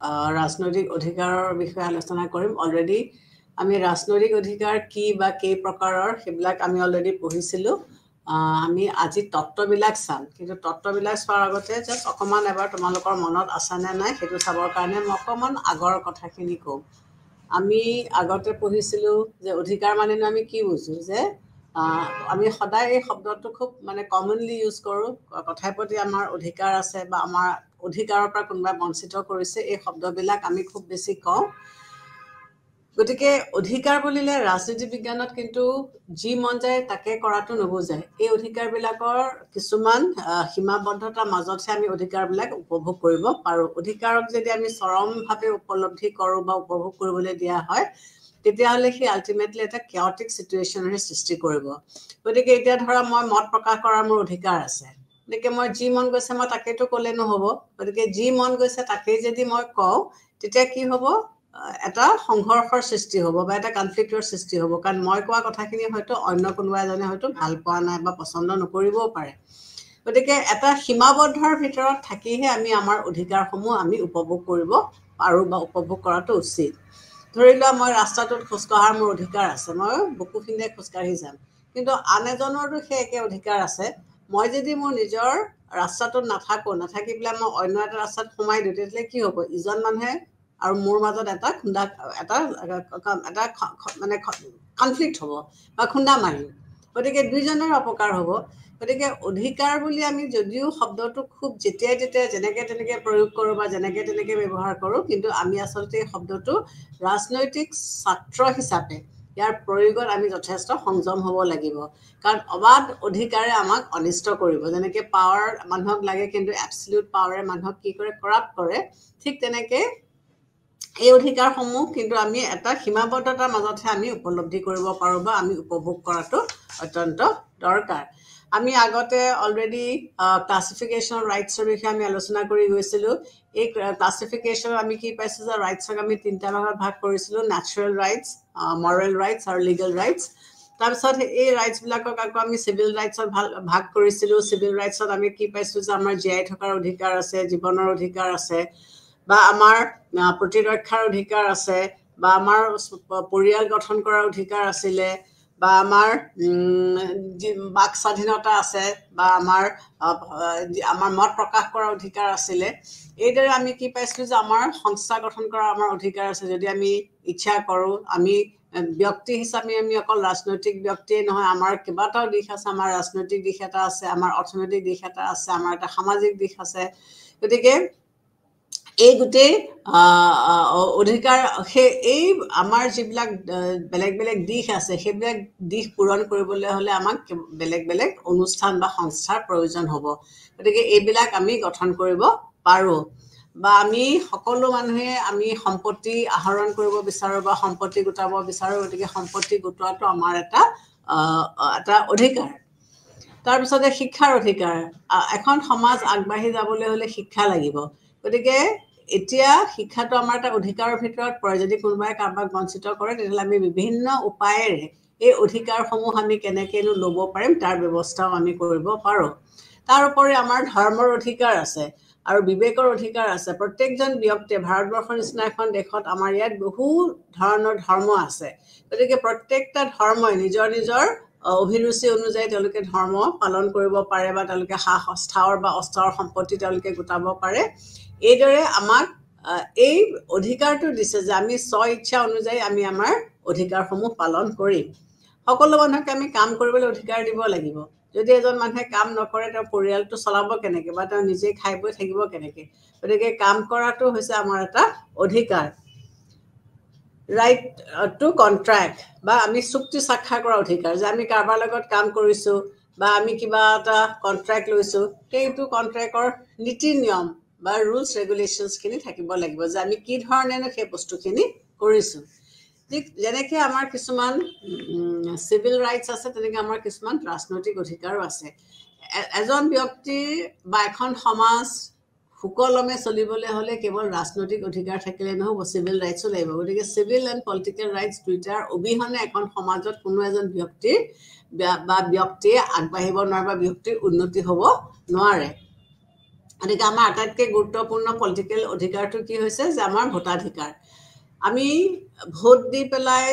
ৰাজনৈতিক অধিকাৰৰ বিষয়ে আলোচনা কৰিম। অলৰেডি আমি ৰাজনৈতিক অধিকাৰ কি বা কেই প্ৰকাৰৰ সেইবিলাক আমি অলৰেডি পঢ়িছিলোঁ। আমি আজি তত্ত্ববিলাক চাম, কিন্তু তত্ত্ববিলাক চোৱাৰ আগতে জাষ্ট অকণমান এবাৰ তোমালোকৰ মনত আছেনে নাই সেইটো চাবৰ কাৰণে মই অকণমান আগৰ কথাখিনি কওঁ। আমি আগতে পঢ়িছিলোঁ যে অধিকাৰ মানেনো আমি কি বুজোঁ, যে আমি সদায় এই শব্দটো খুব মানে কমনলি ইউজ কৰোঁ। কথাই প্ৰতি আমাৰ অধিকাৰ আছে বা আমাৰ অধিকাৰৰ পৰা কোনোবাই বঞ্চিত কৰিছে, এই শব্দবিলাক আমি খুব বেছি কওঁ। গতিকে অধিকাৰ বুলিলে ৰাজনীতি বিজ্ঞানত কিন্তু যি মন যায় তাকে কৰাটো নুবুজায়। এই অধিকাৰবিলাকৰ কিছুমান সীমাবদ্ধতাৰ মাজতহে আমি অধিকাৰবিলাক উপভোগ কৰিব পাৰোঁ। অধিকাৰক যদি আমি চৰমভাৱে উপলব্ধি কৰোঁ বা উপভোগ কৰিবলৈ দিয়া হয়, তেতিয়াহ'লে সি আল্টিমেটলি এটা কেঅটিক চিটুৱেশ্যনৰে সৃষ্টি কৰিব। গতিকে এতিয়া ধৰা মই মত প্ৰকাশ কৰাৰ মোৰ অধিকাৰ আছে, গতিকে মই যি মন গৈছে মই তাকেইতো ক'লে নহ'ব। গতিকে যি মন গৈছে তাকেই যদি মই কওঁ, তেতিয়া কি হ'ব, এটা সংঘৰ্ষৰ সৃষ্টি হ'ব বা এটা কনফ্লিক্টৰ সৃষ্টি হ'ব। কাৰণ মই কোৱা কথাখিনি হয়তো অন্য কোনোবা এজনে হয়তো ভাল পোৱা নাই বা পচন্দ নকৰিবও পাৰে। গতিকে এটা সীমাবদ্ধৰ ভিতৰত থাকিহে আমি আমাৰ অধিকাৰসমূহ আমি উপভোগ কৰিব পাৰোঁ বা উপভোগ কৰাটো উচিত। ধৰি লোৱা মই ৰাস্তাটোত খোজকঢ়াৰ মোৰ অধিকাৰ আছে, মই বুকুখিনিৰে খোজকাঢ়ি যাম, কিন্তু আন এজনৰতো সেই একে অধিকাৰ আছে। মই যদি মোৰ নিজৰ ৰাস্তাটোত নাথাকি পেলাই মই অন্য এটা ৰাস্তাত সোমাই দিওঁ, তেতিয়াহ'লে কি হ'ব, ইজন মানুহে আৰু মোৰ মাজত এটা মানে কনফ্লিক্ট হ'ব বা খুন্দা মাৰিম। গতিকে দুইজনৰ অপকাৰ হ'ব। গতিকে অধিকাৰ বুলি আমি যদিও শব্দটো খুব যেতিয়াই তেতিয়াই যেনেকৈ তেনেকৈ প্ৰয়োগ কৰোঁ বা যেনেকৈ তেনেকৈ ব্যৱহাৰ কৰোঁ, কিন্তু আমি আচলতে এই শব্দটো ৰাজনৈতিক ছাত্ৰ হিচাপে ইয়াৰ প্ৰয়োগত আমি যথেষ্ট সংযম হ'ব লাগিব। কাৰণ অবাধ অধিকাৰে আমাক অনিষ্ট কৰিব। যেনেকৈ পাৱাৰ মানুহক লাগে, কিন্তু এবছলিউট পাৱাৰে মানুহক কি কৰে, কৰাপ্ট কৰে। ঠিক তেনেকৈ এই অধিকাৰসমূহ কিন্তু আমি এটা সীমাবদ্ধতাৰ মাজতহে আমি উপলব্ধি কৰিব পাৰোঁ বা আমি উপভোগ কৰাটো অত্যন্ত দৰকাৰ। আমি আগতে অলৰেডি ক্লাছিফিকেশ্যন ৰাইটছৰ বিষয়ে আমি আলোচনা কৰি গৈছিলোঁ। এই ক্লাছিফিকেশ্যন আমি কি পাইছোঁ যে ৰাইটছক আমি 3টা ভাগত ভাগ কৰিছিলোঁ: নেচাৰেল ৰাইটছ, মৰেল ৰাইটছ আৰু লিগেল ৰাইটছ। তাৰপিছত এই ৰাইটছবিলাকক আকৌ আমি চিভিল ৰাইটছত ভাগ কৰিছিলোঁ। চিভিল ৰাইটছত আমি কি পাইছোঁ যে আমাৰ জীয়াই থকাৰ অধিকাৰ আছে, জীৱনৰ অধিকাৰ আছে, বা আমাৰ প্ৰতিৰক্ষাৰ অধিকাৰ আছে, বা আমাৰ পৰিয়াল গঠন কৰাৰ অধিকাৰ আছিলে, বা আমাৰ বাক স্বাধীনতা আছে, বা আমাৰ মত প্ৰকাশ কৰাৰ অধিকাৰ আছিলে। এইদৰে আমি কি পাইছিলোঁ যে আমাৰ সংস্থা গঠন কৰাৰ আমাৰ অধিকাৰ আছে। যদি আমি ইচ্ছা কৰোঁ, আমি ব্যক্তি হিচাপে আমি অকল ৰাজনৈতিক ব্যক্তিয়ে নহয়, আমাৰ কেইবাটাও দিশ আছে। আমাৰ ৰাজনৈতিক দিশ এটা আছে, আমাৰ অৰ্থনৈতিক দিশ এটা আছে, আমাৰ এটা সামাজিক দিশ আছে। গতিকে এই গোটেই অধিকাৰ, এই আমাৰ যিবিলাক বেলেগ বেলেগ দিশ আছে, সেইবিলাক দিশ পূৰণ কৰিবলৈ হ'লে আমাক বেলেগ বেলেগ অনুষ্ঠান বা সংস্থাৰ প্ৰয়োজন হ'ব। গতিকে এইবিলাক আমি গঠন কৰিব পাৰোঁ। বা আমি সকলো মানুহে আমি সম্পত্তি আহৰণ কৰিব বিচাৰোঁ বা সম্পত্তি গোটাব বিচাৰোঁ। গতিকে সম্পত্তি গোটোৱাটো আমাৰ এটা অধিকাৰ। তাৰপিছতে শিক্ষাৰ অধিকাৰ। এখন সমাজ আগবাঢ়ি যাবলৈ হ'লে শিক্ষা লাগিব। গতিকে এতিয়া শিক্ষাটো আমাৰ এটা অধিকাৰৰ ভিতৰত পৰে। যদি কোনোবাই কাৰোবাক বঞ্চিত কৰে, তেতিয়াহ'লে আমি বিভিন্ন উপায়েৰে এই অধিকাৰসমূহ আমি কেনেকৈনো ল'ব পাৰিম তাৰ ব্যৱস্থাও আমি কৰিব পাৰোঁ। তাৰ উপৰি আমাৰ ধৰ্মৰ অধিকাৰ আছে আৰু বিবেকৰ অধিকাৰ আছে। প্ৰত্যেকজন ব্যক্তিয়ে, ভাৰতবৰ্ষৰ নিচিনা এখন দেশত আমাৰ ইয়াত বহু ধৰণৰ ধৰ্ম আছে। গতিকে প্ৰত্যেকটা ধৰ্মই নিজৰ নিজৰ অভিৰুচি অনুযায়ী তেওঁলোকে ধৰ্ম পালন কৰিব পাৰে, বা তেওঁলোকে স্থাৱৰ বা অস্থাৱৰ সম্পত্তি তেওঁলোকে গোটাব পাৰে। এইদৰে আমাক এই অধিকাৰটো দিছে যে আমি স্ব ইচ্ছা অনুযায়ী আমি আমাৰ অধিকাৰসমূহ পালন কৰিম। সকলো মানুহকে আমি কাম কৰিবলৈ অধিকাৰ দিব লাগিব। যদি এজন মানুহে কাম নকৰে, তেওঁ পৰিয়ালটো চলাব কেনেকৈ, বা তেওঁ নিজে খাই বৈ থাকিব কেনেকৈ? গতিকে কাম কৰাটো হৈছে আমাৰ এটা অধিকাৰ। ৰাইট টু কণ্ট্ৰেক্ট, বা আমি চুক্তি স্বাক্ষৰ কৰা অধিকাৰ, যে আমি কাৰোবাৰ লগত কাম কৰিছোঁ বা আমি কিবা এটা কণ্ট্ৰেক্ট লৈছোঁ, সেইটো কণ্ট্ৰেক্টৰ নীতি নিয়ম বা ৰুলছ ৰেগুলেশ্যনছখিনি থাকিব লাগিব, যে আমি কি ধৰণেনো সেই বস্তুখিনি কৰিছোঁ। ঠিক যেনেকৈ আমাৰ কিছুমান চিভিল ৰাইটছ আছে, তেনেকৈ আমাৰ কিছুমান ৰাজনৈতিক অধিকাৰো আছে। এজন ব্যক্তিৰ বা এখন সমাজ সুকলমে চলিবলৈ হ'লে কেৱল ৰাজনৈতিক অধিকাৰ থাকিলে নহ'ব, চিভিল ৰাইটছো লাগিব। গতিকে চিভিল এণ্ড পলিটিকেল ৰাইটছ দুয়োটাৰ অবিহনে এখন সমাজত কোনো এজন ব্যক্তিয়ে আগবাঢ়িব নোৱাৰে বা ব্যক্তিৰ উন্নতি হ'ব নোৱাৰে। গতিকে আমাৰ আটাইতকৈ গুৰুত্বপূৰ্ণ পলিটিকেল অধিকাৰটো কি হৈছে যে আমাৰ ভোটাধিকাৰ আমি ভোট দি পেলাই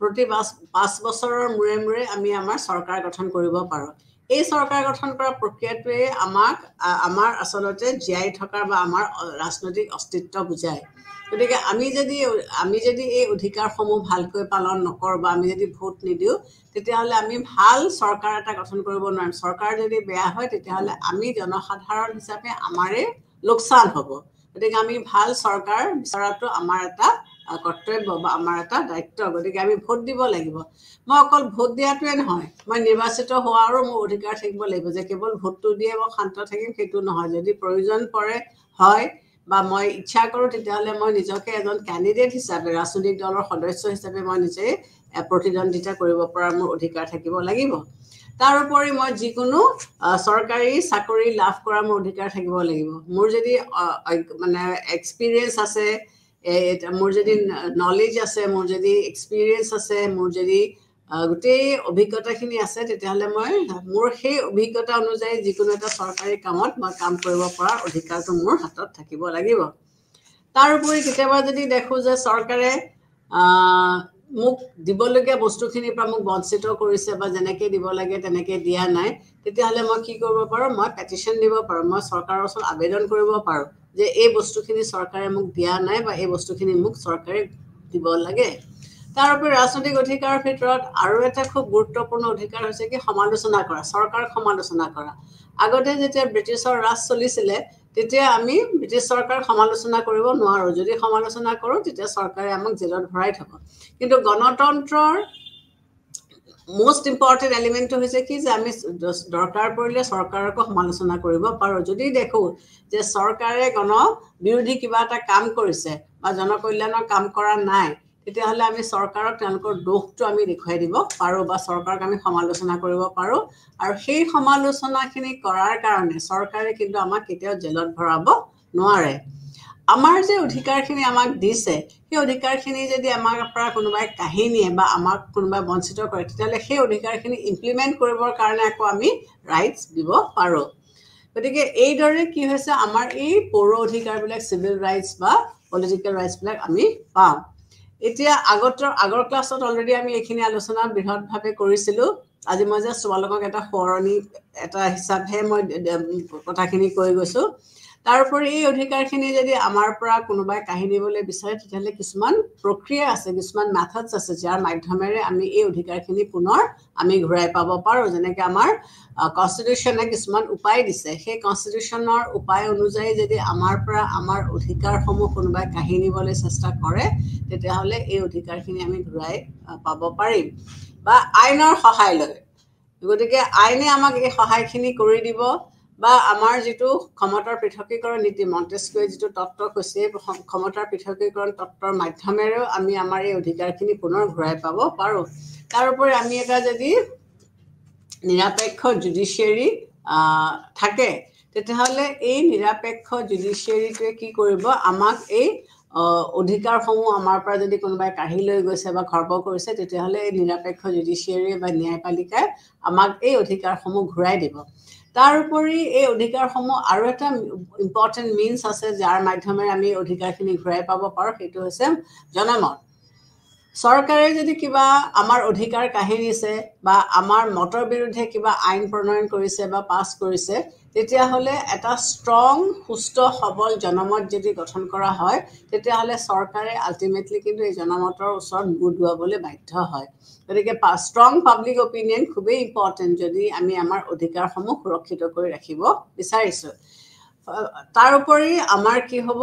প্ৰতি 5 বছৰৰ মূৰে মূৰে আমি আমাৰ চৰকাৰ গঠন কৰিব পাৰোঁ এই চৰকাৰ গঠন কৰা প্ৰক্ৰিয়াটোৱে আমাৰ আচলতে জীয়াই থকাৰ বা আমাৰ ৰাজনৈতিক অস্তিত্ব বুজায় গতিকে আমি যদি এই অধিকাৰসমূহ ভালকৈ পালন নকৰোঁ বা আমি যদি ভোট নিদিওঁ তেতিয়াহ'লে আমি ভাল চৰকাৰ এটা গঠন কৰিব নোৱাৰিম চৰকাৰ যদি বেয়া হয় তেতিয়াহ'লে আমি জনসাধাৰণ হিচাপে আমাৰে লোকচান হ'ব গতিকে আমি ভাল চৰকাৰ বিচৰাটো আমাৰ এটা কৰ্তব্য বা আমাৰ এটা দায়িত্ব গতিকে আমি ভোট দিব লাগিব মই অকল ভোট দিয়াটোৱে নহয় মই নিৰ্বাচিত হোৱাৰো মোৰ অধিকাৰ থাকিব লাগিব যে কেৱল ভোটটো দিয়ে মই শান্ত থাকিম সেইটো নহয় যদি প্ৰয়োজন পৰে হয় বা মই ইচ্ছা কৰোঁ তেতিয়াহ'লে মই নিজকে এজন কেণ্ডিডেট হিচাপে ৰাজনৈতিক দলৰ সদস্য হিচাপে মই নিজে প্ৰতিদ্বন্দ্বিতা কৰিব পৰা মোৰ অধিকাৰ থাকিব লাগিব তাৰোপৰি মই যিকোনো চৰকাৰী চাকৰি লাভ কৰা মোৰ অধিকাৰ থাকিব লাগিব মোৰ যদি মানে এক্সপিৰিয়েঞ্চ আছে মোৰ যদি নলেজ আছে মোৰ যদি এক্সপিৰিয়েঞ্চ আছে মোৰ যদি গোটেই অভিজ্ঞতাখিনি আছে তেতিয়াহ'লে মই মোৰ সেই অভিজ্ঞতা অনুযায়ী যিকোনো এটা চৰকাৰী কামত মই কাম কৰিব পৰা অধিকাৰটো মোৰ হাতত থাকিব লাগিব তাৰোপৰি কেতিয়াবা যদি দেখোঁ যে চৰকাৰে মোক দিবলগীয়া বস্তুখিনিৰ পৰা মোক বঞ্চিত কৰিছে বা যেনেকৈ দিব লাগে তেনেকৈ দিয়া নাই তেতিয়াহ'লে মই কি কৰিব পাৰোঁ মই পেটিশ্যন দিব পাৰোঁ মই চৰকাৰৰ ওচৰত আবেদন কৰিব পাৰোঁ যে এই বস্তুখিনি চৰকাৰে মোক দিয়া নাই বা এই বস্তুখিনি মোক চৰকাৰে দিব লাগে তাৰোপৰি ৰাজনৈতিক অধিকাৰৰ ভিতৰত আৰু এটা খুব গুৰুত্বপূৰ্ণ অধিকাৰ হৈছে কি সমালোচনা কৰা চৰকাৰক সমালোচনা কৰা আগতে যেতিয়া ব্ৰিটিছৰ ৰাজ চলিছিলে তেতিয়া আমি ব্ৰিটিছ চৰকাৰক সমালোচনা কৰিব নোৱাৰোঁ যদি সমালোচনা কৰোঁ তেতিয়া চৰকাৰে আমাক জেলত ভৰাই থ'ব কিন্তু গণতন্ত্ৰৰ most important এলিমেণ্টটো হৈছে কি যে আমি দৰকাৰ পৰিলে চৰকাৰকো সমালোচনা কৰিব পাৰোঁ যদি দেখোঁ যে চৰকাৰে বিৰোধী কিবা এটা কাম কৰিছে বা জনকল্যাণৰ কাম কৰা নাই তেতিয়াহ'লে আমি চৰকাৰক তেওঁলোকৰ দোষটো আমি দেখুৱাই দিব পাৰোঁ বা চৰকাৰক আমি সমালোচনা কৰিব পাৰোঁ আৰু সেই সমালোচনাখিনি কৰাৰ কাৰণে চৰকাৰে কিন্তু আমাক কেতিয়াও জেলত ভৰাব নোৱাৰে আমাৰ যে অধিকাৰখিনি আমাক দিছে সেই অধিকাৰখিনি যদি আমাৰ পৰা কোনোবাই কাঢ়ি নিয়ে বা আমাক কোনোবাই বঞ্চিত কৰে তেতিয়াহ'লে সেই অধিকাৰখিনি ইমপ্লিমেণ্ট কৰিবৰ কাৰণে আকৌ আমি ৰাইটছ দিব পাৰোঁ গতিকে এইদৰে কি হৈছে আমাৰ এই পৌৰ অধিকাৰবিলাক চিভিল ৰাইটছ বা পলিটিকেল ৰাইটছবিলাক আমি পাওঁ এতিয়া আগৰ ক্লাছত অলৰেডি আমি এইখিনি আলোচনা বৃহৎভাৱে কৰিছিলোঁ আজি মই জাষ্ট তোমালোকক এটা সোঁৱৰণি এটা হিচাপেহে মই কথাখিনি কৈ গৈছোঁ তাৰোপৰি এই অধিকাৰখিনি যদি আমাৰ পৰা কোনোবাই কাঢ়ি নিবলৈ বিচাৰে তেতিয়াহ'লে কিছুমান প্ৰক্ৰিয়া আছে কিছুমান মেথডছ আছে যাৰ মাধ্যমেৰে আমি এই অধিকাৰখিনি পুনৰ আমি ঘূৰাই পাব পাৰোঁ যেনেকৈ আমাৰ কনষ্টিটিউশ্যনে কিছুমান উপায় দিছে সেই কনষ্টিটিউশ্যনৰ উপায় অনুযায়ী যদি আমাৰ পৰা আমাৰ অধিকাৰসমূহ কোনোবাই কাঢ়ি নিবলৈ চেষ্টা কৰে তেতিয়াহ'লে এই অধিকাৰখিনি আমি ঘূৰাই পাব পাৰিম বা আইনৰ সহায় লৈ গতিকে আইনে আমাক এই সহায়খিনি কৰি দিব বা আমাৰ যিটো ক্ষমতাৰ পৃথকীকৰণ নীতি মণ্টেস্কুৱে যিটো তত্ত্ব কৈছে ক্ষমতাৰ পৃথকীকৰণ তত্ত্বৰ মাধ্যমেৰেও আমি আমাৰ এই অধিকাৰখিনি পুনৰ ঘূৰাই পাব পাৰোঁ তাৰোপৰি আমি এটা যদি নিৰপেক্ষ জুডিচিয়াৰী থাকে তেতিয়াহ'লে এই নিৰপেক্ষ জুডিচিয়াৰীটোৱে কি কৰিব আমাক এই অধিকাৰসমূহ আমাৰ পৰা যদি কোনোবাই কাঢ়ি লৈ গৈছে বা খৰ্ব কৰিছে তেতিয়াহ'লে এই নিৰপেক্ষ জুডিচিয়াৰী বা ন্যায়পালিকাই আমাক এই অধিকাৰসমূহ ঘূৰাই দিব তাৰোপৰি এই অধিকাৰসমূহ আৰু এটা ইম্পৰ্টেণ্ট মিনছ আছে যাৰ মাধ্যমেৰে আমি এই অধিকাৰখিনি ঘূৰাই পাব পাৰোঁ সেইটো হৈছে জনমত চৰকাৰে যদি কিবা আমাৰ অধিকাৰ কাঢ়ি নিছে বা আমাৰ মতৰ বিৰুদ্ধে কিবা আইন প্ৰণয়ন কৰিছে বা পাছ কৰিছে তেতিয়াহ'লে এটা ষ্ট্ৰং সুস্থ সবল জনমত যদি গঠন কৰা হয় তেতিয়াহ'লে চৰকাৰে আল্টিমেটলি কিন্তু এই জনমতৰ ওচৰত মূৰ দোৱাবলৈ বাধ্য হয় গতিকে ষ্ট্ৰং পাব্লিক অপিনিয়ন খুবেই ইম্পৰ্টেণ্ট যদি আমি আমাৰ অধিকাৰসমূহ সুৰক্ষিত কৰি ৰাখিব বিচাৰিছোঁ তাৰোপৰি আমাৰ কি হ'ব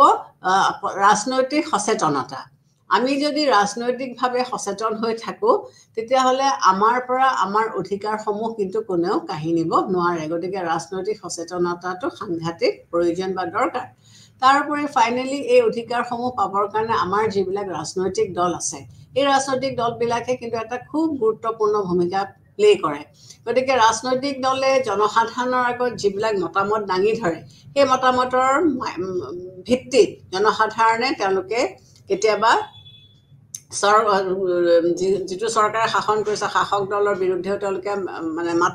ৰাজনৈতিক সচেতনতা আমি যদি ৰাজনৈতিকভাৱে সচেতন হৈ থাকোঁ তেতিয়াহ'লে আমাৰ পৰা আমাৰ অধিকাৰসমূহ কিন্তু কোনেও কাঢ়ি নিব নোৱাৰে গতিকে ৰাজনৈতিক সচেতনতাটো সাংঘাতিক প্ৰয়োজন বা দৰকাৰ তাৰোপৰি ফাইনেলি এই অধিকাৰসমূহ পাবৰ কাৰণে আমাৰ যিবিলাক ৰাজনৈতিক দল আছে এই ৰাজনৈতিক দলবিলাকে কিন্তু এটা খুব গুৰুত্বপূৰ্ণ ভূমিকা প্লে কৰে গতিকে ৰাজনৈতিক দলে জনসাধাৰণৰ আগত যিবিলাক মতামত দাঙি ধৰে সেই মতামতৰ ভিত্তিত জনসাধাৰণে তেওঁলোকে কেতিয়াবা যিটো চৰকাৰে শাসন কৰিছে শাসক দলৰ বিৰুদ্ধেও তেওঁলোকে মানে মত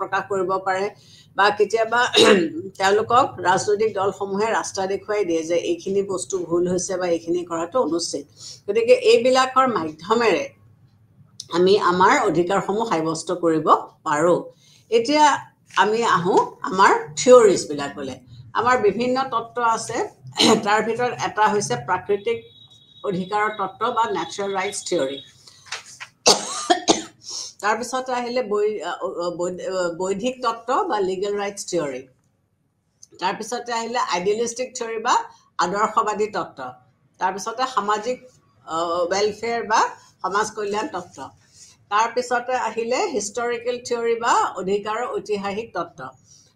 প্ৰকাশ কৰিব পাৰে বা কেতিয়াবা তেওঁলোকক ৰাজনৈতিক দলসমূহে ৰাস্তা দেখুৱাই দিয়ে যে এইখিনি বস্তু ভুল হৈছে বা এইখিনি কৰাটো অনুচিত। গতিকে এইবিলাকৰ মাধ্যমেৰে আমি আমাৰ অধিকাৰসমূহ সাব্যস্ত কৰিব পাৰোঁ। এতিয়া আমি আহোঁ আমাৰ থিয়ৰিজবিলাকলৈ। আমাৰ বিভিন্ন তত্ত্ব আছে, তাৰ ভিতৰত এটা হৈছে প্ৰাকৃতিক অধিকাৰৰ তত্ত্ব বা নেচাৰেল ৰাইটছ থিয়ৰি। তাৰপিছতে আহিলে বৈধিক তত্ত্ব বা লিগেল ৰাইটছ থিয়ৰি। তাৰপিছতে আহিলে আইডিয়েলিষ্টিক থিয়ৰি বা আদৰ্শবাদী তত্ত্ব। তাৰপিছতে সামাজিক ৱেলফেয়াৰ বা সমাজ কল্যাণ তত্ত্ব। তাৰপিছতে আহিলে হিষ্টৰিকেল থিয়ৰি বা অধিকাৰৰ ঐতিহাসিক তত্ত্ব।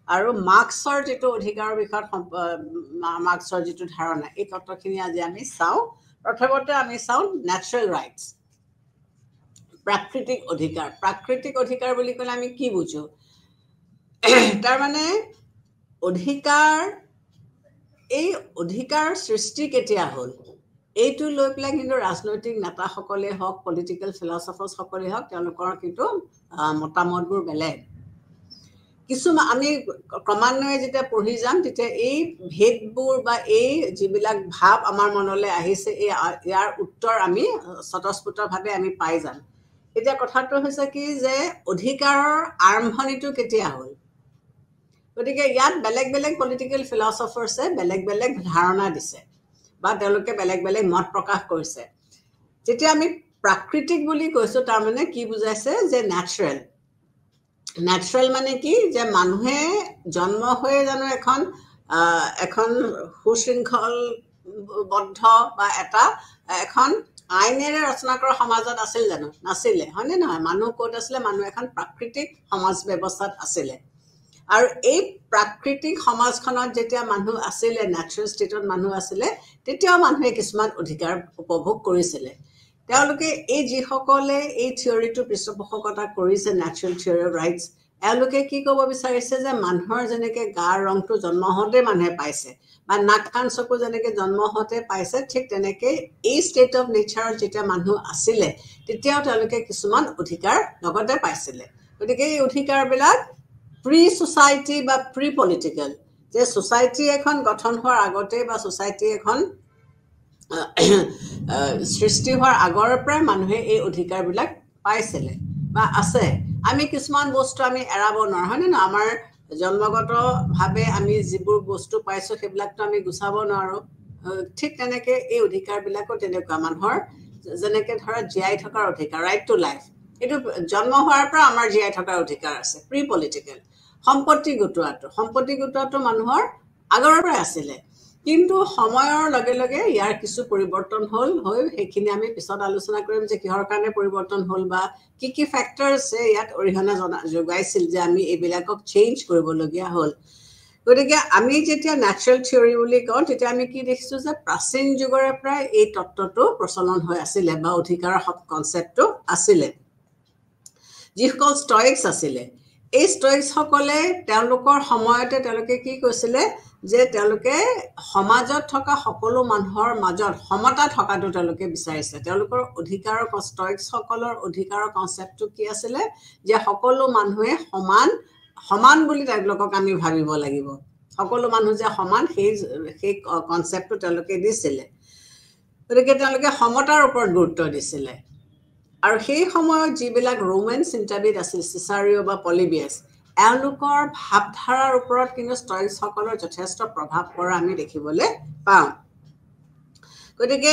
আৰু মাৰ্ক্সৰ যিটো অধিকাৰৰ বিষয়ত মাৰ্ক্সৰ যিটো ধাৰণা, এই তত্ত্বখিনি আজি আমি চাওঁ। প্ৰথমতে আমি চাওঁ নেচাৰেল ৰাইটছ, প্ৰাকৃতিক অধিকাৰ। প্ৰাকৃতিক অধিকাৰ বুলি ক'লে আমি কি বুজো? তাৰমানে এই অধিকাৰ সৃষ্টি কেতিয়া হ'ল এইটো লৈ পেলাই কিন্তু ৰাজনৈতিক নেতাসকলে হওক, পলিটিকেল ফিলচফাৰ্ছসকলে হওক, তেওঁলোকৰ কিন্তু মতামতবোৰ বেলেগ। কিছুমান আমি ক্ৰমান্বয়ে যেতিয়া পঢ়ি যাম তেতিয়া এই ভেদবোৰ বা এই যিবিলাক ভাৱ আমাৰ মনলৈ আহিছে ইয়াৰ উত্তৰ আমি স্বতঃস্ফূৰ্তভাৱে আমি পাই যাম। এতিয়া কথাটো হৈছে কি যে অধিকাৰৰ আৰম্ভণিটো কেতিয়া হ'ল? গতিকে ইয়াত বেলেগ বেলেগ পলিটিকেল ফিলচফাৰ্ছে বেলেগ বেলেগ ধাৰণা দিছে বা তেওঁলোকে বেলেগ বেলেগ মত প্ৰকাশ কৰিছে। যেতিয়া আমি প্ৰাকৃতিক বুলি কৈছোঁ তাৰমানে কি বুজাইছে যে নেচাৰেল মানে কি? যে মানুহে জন্ম হৈয়ে জানো এখন সুশৃংখলবদ্ধ বা এখন আইনেৰে ৰচনা কৰা সমাজত আছিল জানো? নাছিলে, হয়নে নহয়? মানুহ ক'ত আছিলে? মানুহ এখন প্ৰাকৃতিক সমাজ ব্যৱস্থাত আছিলে। আৰু এই প্ৰাকৃতিক সমাজখনত যেতিয়া মানুহ আছিলে, নেচাৰেল ষ্টেটত মানুহ আছিলে, তেতিয়াও মানুহে কিছুমান অধিকাৰ উপভোগ কৰিছিলে। তেওঁলোকে এই যিসকলে এই থিয়ৰিটো পৃষ্ঠপোষকতা কৰিছে, নেচাৰেল থিয়ৰি অফ ৰাইটছ, এওঁলোকে কি ক'ব বিচাৰিছে যে মানুহৰ যেনেকৈ গাৰ ৰংটো জন্ম হওঁতে মানুহে পাইছে বা নাক কাণ চকু যেনেকৈ জন্ম হওঁতে পাইছে, ঠিক তেনেকৈ এই ষ্টেট অফ নেচাৰত যেতিয়া মানুহ আছিলে তেতিয়াও তেওঁলোকে কিছুমান অধিকাৰ লগতে পাইছিলে। গতিকে এই অধিকাৰবিলাক প্ৰি ছ'চাইটি বা প্ৰি পলিটিকেল, যে ছ'চাইটি এখন গঠন হোৱাৰ আগতে বা ছ'চাইটি এখন সৃষ্টি হোৱাৰ আগৰ পৰাই মানুহে এই অধিকাৰবিলাক পাইছিলে বা আছে। আমি কিছুমান বস্তু আমি এৰাব নোৱাৰোঁ, হয়নে নহয়? আমাৰ জন্মগতভাৱে আমি যিবোৰ বস্তু পাইছোঁ সেইবিলাকতো আমি গুচাব নোৱাৰোঁ। ঠিক তেনেকৈ এই অধিকাৰবিলাকো তেনেকুৱা। মানুহৰ যেনেকৈ ধৰা জীয়াই থকাৰ অধিকাৰ, ৰাইট টু লাইফ, এইটো জন্ম হোৱাৰ পৰা আমাৰ জীয়াই থকাৰ অধিকাৰ আছে, প্ৰি পলিটিকেল। সম্পত্তি গোটোৱাটো মানুহৰ আগৰ পৰাই আছিলে, কিন্তু সময়ৰ লগে লগে ইয়াৰ কিছু পৰিৱৰ্তন হৈ সেইখিনি আমি পিছত আলোচনা কৰিম যে কিহৰ কাৰণে পৰিৱৰ্তন হ'ল বা কি কি ফেক্টৰছে ইয়াত অৰিহণা যোগাইছিল যে আমি এইবিলাকক চেঞ্জ কৰিবলগীয়া হ'ল। গতিকে আমি যেতিয়া নেচাৰেল থিয়ৰি বুলি কওঁ তেতিয়া আমি কি দেখিছোঁ যে প্ৰাচীন যুগৰে পৰাই এই তত্ত্বটো প্ৰচলন হৈ আছিলে বা অধিকাৰৰ কনচেপ্টটো আছিলে। যিসকল ষ্টয়িক্স আছিলে, এই ষ্টয়িক্সসকলে তেওঁলোকৰ সময়তে তেওঁলোকে কি কৈছিলে যে তেওঁলোকে সমাজত থকা সকলো মানুহৰ মাজত সমতা থকাটো তেওঁলোকে বিচাৰিছে। তেওঁলোকৰ ষ্টয়িক্সসকলৰ অধিকাৰৰ কনচেপ্টটো কি আছিলে? যে সকলো মানুহে সমান বুলি তেওঁলোকক আমি ভাবিব লাগিব। সকলো মানুহ যে সমান সেই কনচেপ্টটো তেওঁলোকে দিছিলে। গতিকে তেওঁলোকে সমতাৰ ওপৰত গুৰুত্ব দিছিলে। আৰু সেই সময়ত যিবিলাক ৰোমান চিন্তাবিদ আছিল, চিচাৰিঅ' বা পলিবিয়াছ, এওঁলোকৰ ভাৱধাৰাৰ ওপৰত কিন্তু ষ্টয়িক্সসকলৰ যথেষ্ট প্ৰভাৱ পৰা আমি দেখিবলৈ পাওঁ। গতিকে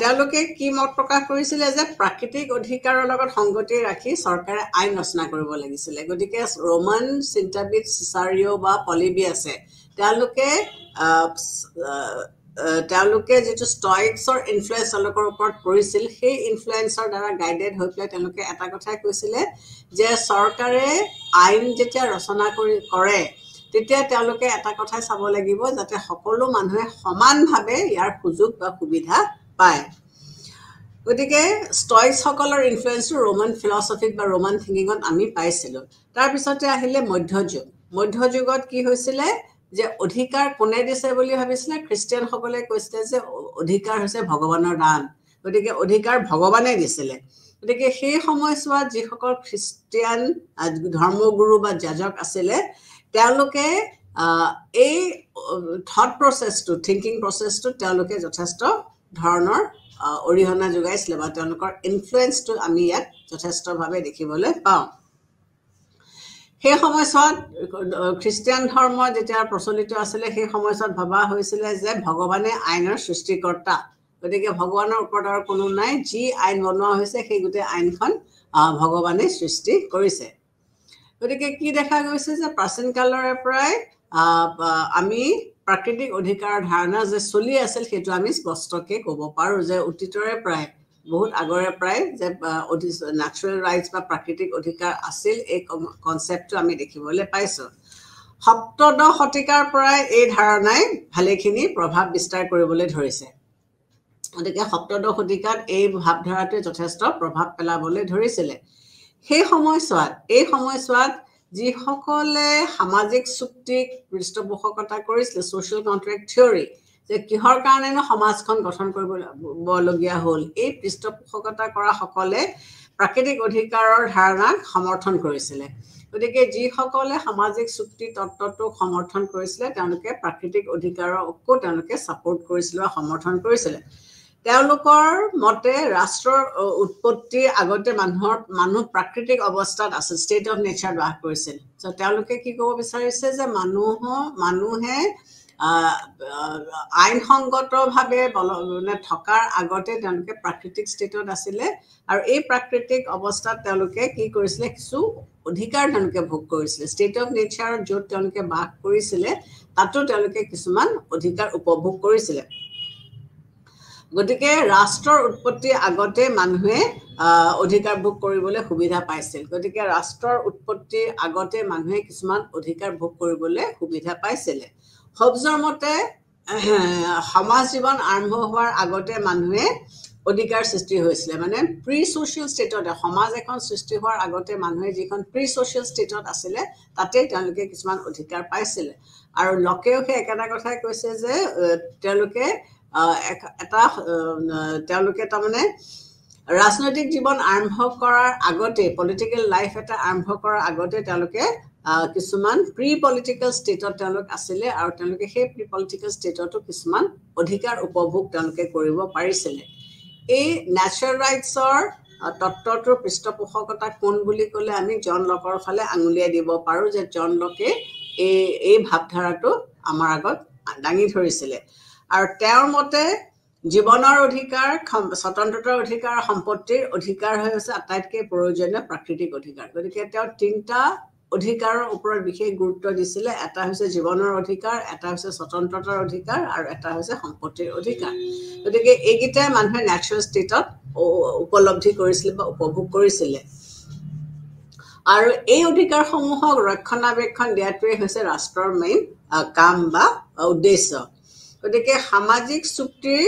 তেওঁলোকে কি মত প্ৰকাশ কৰিছিলে যে প্ৰাকৃতিক অধিকাৰৰ লগত সংগতি ৰাখি চৰকাৰে আইন ৰচনা কৰিব লাগিছিলে। গতিকে ৰোমান চিন্তাবিদ চিচাৰিঅ' বা পলিবিয়াছে তেওঁলোকে যিটো ষ্টয়িক্সৰ ইনফ্লুৱেঞ্চ তেওঁলোকৰ ওপৰত পৰিছিল, সেই ইনফ্লুৱেঞ্চৰ দ্বাৰা গাইডেড হৈ পেলাই তেওঁলোকে এটা কথাই কৈছিলে যে চৰকাৰে আইন যেতিয়া ৰচনা কৰে তেতিয়া তেওঁলোকে এটা কথাই চাব লাগিব যাতে সকলো মানুহে সমানভাৱে ইয়াৰ সুযোগ বা সুবিধা পায়। গতিকে ষ্টয়িক্সসকলৰ ইনফ্লুৱেঞ্চটো ৰোমান ফিলচফিত বা ৰোমান থিংকিঙত আমি পাইছিলোঁ। তাৰপিছতে আহিলে মধ্যযুগ। মধ্যযুগত কি হৈছিলে যে অধিকাৰ কোনে দিছে বুলি ভাবিছিলে? খ্ৰীষ্টিয়ানসকলে কৈছিলে যে অধিকাৰ হৈছে ভগৱানৰ দান, গতিকে অধিকাৰ ভগৱানে দিছিলে গতিকে সেই সময়ছোৱাত যিসকল খ্ৰীষ্টিয়ান ধৰ্মগুৰু বা যাজক আছিলে তেওঁলোকে এই থট প্ৰচেছটো থিংকিং প্ৰচেছটো তেওঁলোকে যথেষ্ট ধৰণৰ অৰিহণা যোগাইছিলে বা তেওঁলোকৰ ইনফ্লুৱেঞ্চটো আমি ইয়াত যথেষ্টভাৱে দেখিবলৈ পাওঁ সেই সময়ছোৱাত খ্ৰীষ্টিয়ান ধৰ্ম যেতিয়া প্ৰচলিত আছিলে সেই সময়ছোৱাত ভবা হৈছিলে যে ভগৱানে আইনৰ সৃষ্টিকৰ্তা গতিকে ভগৱানৰ ওপৰত আৰু কোনো নাই যি আইন বনোৱা হৈছে সেই গোটেই আইনখন ভগৱানে সৃষ্টি কৰিছে গতিকে কি দেখা গৈছে যে প্ৰাচীন কালৰে পৰাই আমি প্ৰাকৃতিক অধিকাৰৰ ধাৰণা যে চলি আছিল সেইটো আমি স্পষ্টকৈ ক'ব পাৰোঁ যে অতীতৰে প্ৰায় বহুত আগৰে প্ৰায় যে নেচাৰেল ৰাইটছ বা প্ৰাকৃতিক অধিকাৰ আছিল এই কনচেপ্টটো আমি দেখিবলৈ পাইছোঁ সপ্তদশ শতিকাৰ পৰাই এই ধাৰণাই ভালেখিনি প্ৰভাৱ বিস্তাৰ কৰিবলৈ ধৰিছে গতিকে সপ্তদশ শতিকাত এই ভাৱধাৰাটোৱে যথেষ্ট প্ৰভাৱ পেলাবলৈ ধৰিছিলে সেই সময়ছোৱাত যিসকলে সামাজিক চুক্তিক পৃষ্ঠপোষকতা কৰিছিলে ছ'চিয়েল কণ্ট্ৰেক্ট থিয়ৰী যে কিহৰ কাৰণেনো সমাজখন গঠন কৰিবলগীয়া হ'ল এই পৃষ্ঠপোষকতা কৰা সকলে প্ৰাকৃতিক অধিকাৰৰ ধাৰণাক সমৰ্থন কৰিছিলে গতিকে যিসকলে সামাজিক চুক্তি তত্ত্বটোক সমৰ্থন কৰিছিলে তেওঁলোকে প্ৰাকৃতিক অধিকাৰকো তেওঁলোকে ছাপোৰ্ট কৰিছিলে বা সমৰ্থন কৰিছিলে তেওঁলোকৰ মতে ৰাষ্ট্ৰৰ উৎপত্তিৰ আগতে মানুহ প্ৰাকৃতিক অৱস্থাত আছিল ষ্টেট অফ নেচাৰ বাস কৰিছিল তেওঁলোকে কি ক'ব বিচাৰিছে যে মানুহে আইনসংগতভাৱে থকাৰ আগতে তেওঁলোকে প্ৰাকৃতিক ষ্টেটত আছিলে আৰু এই প্ৰাকৃতিক অৱস্থাত তেওঁলোকে কি কৰিছিলে কিছু অধিকাৰ তেওঁলোকে ভোগ কৰিছিলে ষ্টেট অফ নেচাৰত য'ত তেওঁলোকে বাস কৰিছিলে তাতো তেওঁলোকে কিছুমান অধিকাৰ উপভোগ কৰিছিলে গতিকে ৰাষ্ট্ৰৰ উৎপত্তিৰ আগতে মানুহে অধিকাৰ ভোগ কৰিবলৈ সুবিধা পাইছিল গতিকে ৰাষ্ট্ৰৰ উৎপত্তিৰ আগতে মানুহে কিছুমান অধিকাৰ ভোগ কৰিবলৈ সুবিধা পাইছিলে হবজৰ মতে সমাজ জীৱন আৰম্ভ হোৱাৰ আগতে মানুহে অধিকাৰ সৃষ্টি হৈছিলে মানে প্ৰি ছ'চিয়েল ষ্টেটত সমাজ এখন সৃষ্টি হোৱাৰ আগতে মানুহে যিখন প্ৰি ছ'চিয়েল ষ্টেটত আছিলে তাতে তেওঁলোকে কিছুমান অধিকাৰ পাইছিলে আৰু লোকেও সেই একেটা কথাই কৈছে যে তেওঁলোকে তাৰমানে ৰাজনৈতিক জীৱন আৰম্ভ কৰাৰ আগতে পলিটিকেল লাইফ এটা আৰম্ভ কৰাৰ আগতে তেওঁলোকে কিছুমান প্ৰি পলিটিকেল ষ্টেটত তেওঁলোক আছিলে আৰু তেওঁলোকে সেই প্ৰি পলিটিকেল ষ্টেটতো কিছুমান অধিকাৰ উপভোগ তেওঁলোকে কৰিব পাৰিছিলে এই নেচাৰেল ৰাইটছৰ তত্ত্বটোৰ পৃষ্ঠপোষকতা কোন বুলি ক'লে আমি জন লকৰ ফালে আঙুলিয়াই দিব পাৰোঁ যে জন লকে এই ভাৱধাৰাটো আমাৰ আগত দাঙি ধৰিছিলে আৰু তেওঁৰ মতে জীৱনৰ অধিকাৰ স্বতন্ত্ৰতাৰ অধিকাৰ সম্পত্তিৰ অধিকাৰ হৈছে আটাইতকৈ প্ৰয়োজনীয় প্ৰাকৃতিক অধিকাৰ গতিকে তেওঁ তিনিটা অধিকাৰৰ ওপৰত বিশেষ গুৰুত্ব দিছিলে এটা হৈছে জীৱনৰ অধিকাৰ এটা হৈছে স্বতন্ত্ৰতাৰ অধিকাৰ আৰু এটা হৈছে সম্পত্তিৰ অধিকাৰ গতিকে এইকেইটাই মানুহে নেচাৰেল ষ্টেটত উপলব্ধি কৰিছিলে বা উপভোগ কৰিছিলে আৰু এই অধিকাৰসমূহক ৰক্ষণাবেক্ষণ দিয়াটোৱে হৈছে ৰাষ্ট্ৰৰ মেইন কাম বা উদ্দেশ্য গতিকে সামাজিক চুক্তিৰ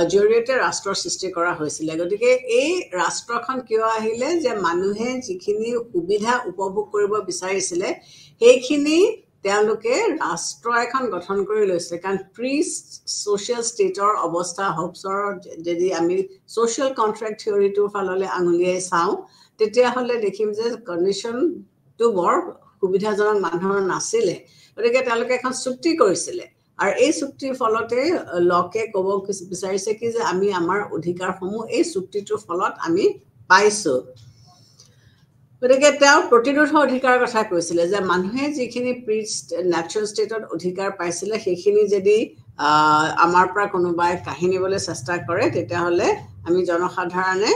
জৰিয়তে ৰাষ্ট্ৰৰ সৃষ্টি কৰা হৈছিলে গতিকে এই ৰাষ্ট্ৰখন কিয় আহিলে যে মানুহে যিখিনি সুবিধা উপভোগ কৰিব বিচাৰিছিলে সেইখিনি তেওঁলোকে ৰাষ্ট্ৰ এখন গঠন কৰি লৈছিলে কাৰণ প্ৰি ছ'চিয়েল ষ্টেটৰ অৱস্থা হবছৰ যদি আমি ছ'চিয়েল কণ্ট্ৰেক্ট থিয়ৰিটোৰ ফাললৈ আঙুলিয়াই চাওঁ তেতিয়াহ'লে দেখিম যে কণ্ডিশ্যনটো বৰ সুবিধাজনক মানুহৰ নাছিলে গতিকে তেওঁলোকে এখন চুক্তি কৰিছিলে আৰু এই চুক্তিৰ ফলতে লকে ক'ব বিচাৰিছে কি যে আমি আমাৰ অধিকাৰসমূহ এই চুক্তিটোৰ ফলত আমি পাইছোঁ গতিকে তেওঁ প্ৰতিৰোধ অধিকাৰৰ কথা কৈছিলে যে মানুহে যিখিনি প্ৰি নেচাৰেল ষ্টেটত অধিকাৰ পাইছিলে সেইখিনি যদি আমাৰ পৰা কোনোবাই কাঢ়ি নিবলৈ চেষ্টা কৰে তেতিয়াহ'লে আমি জনসাধাৰণে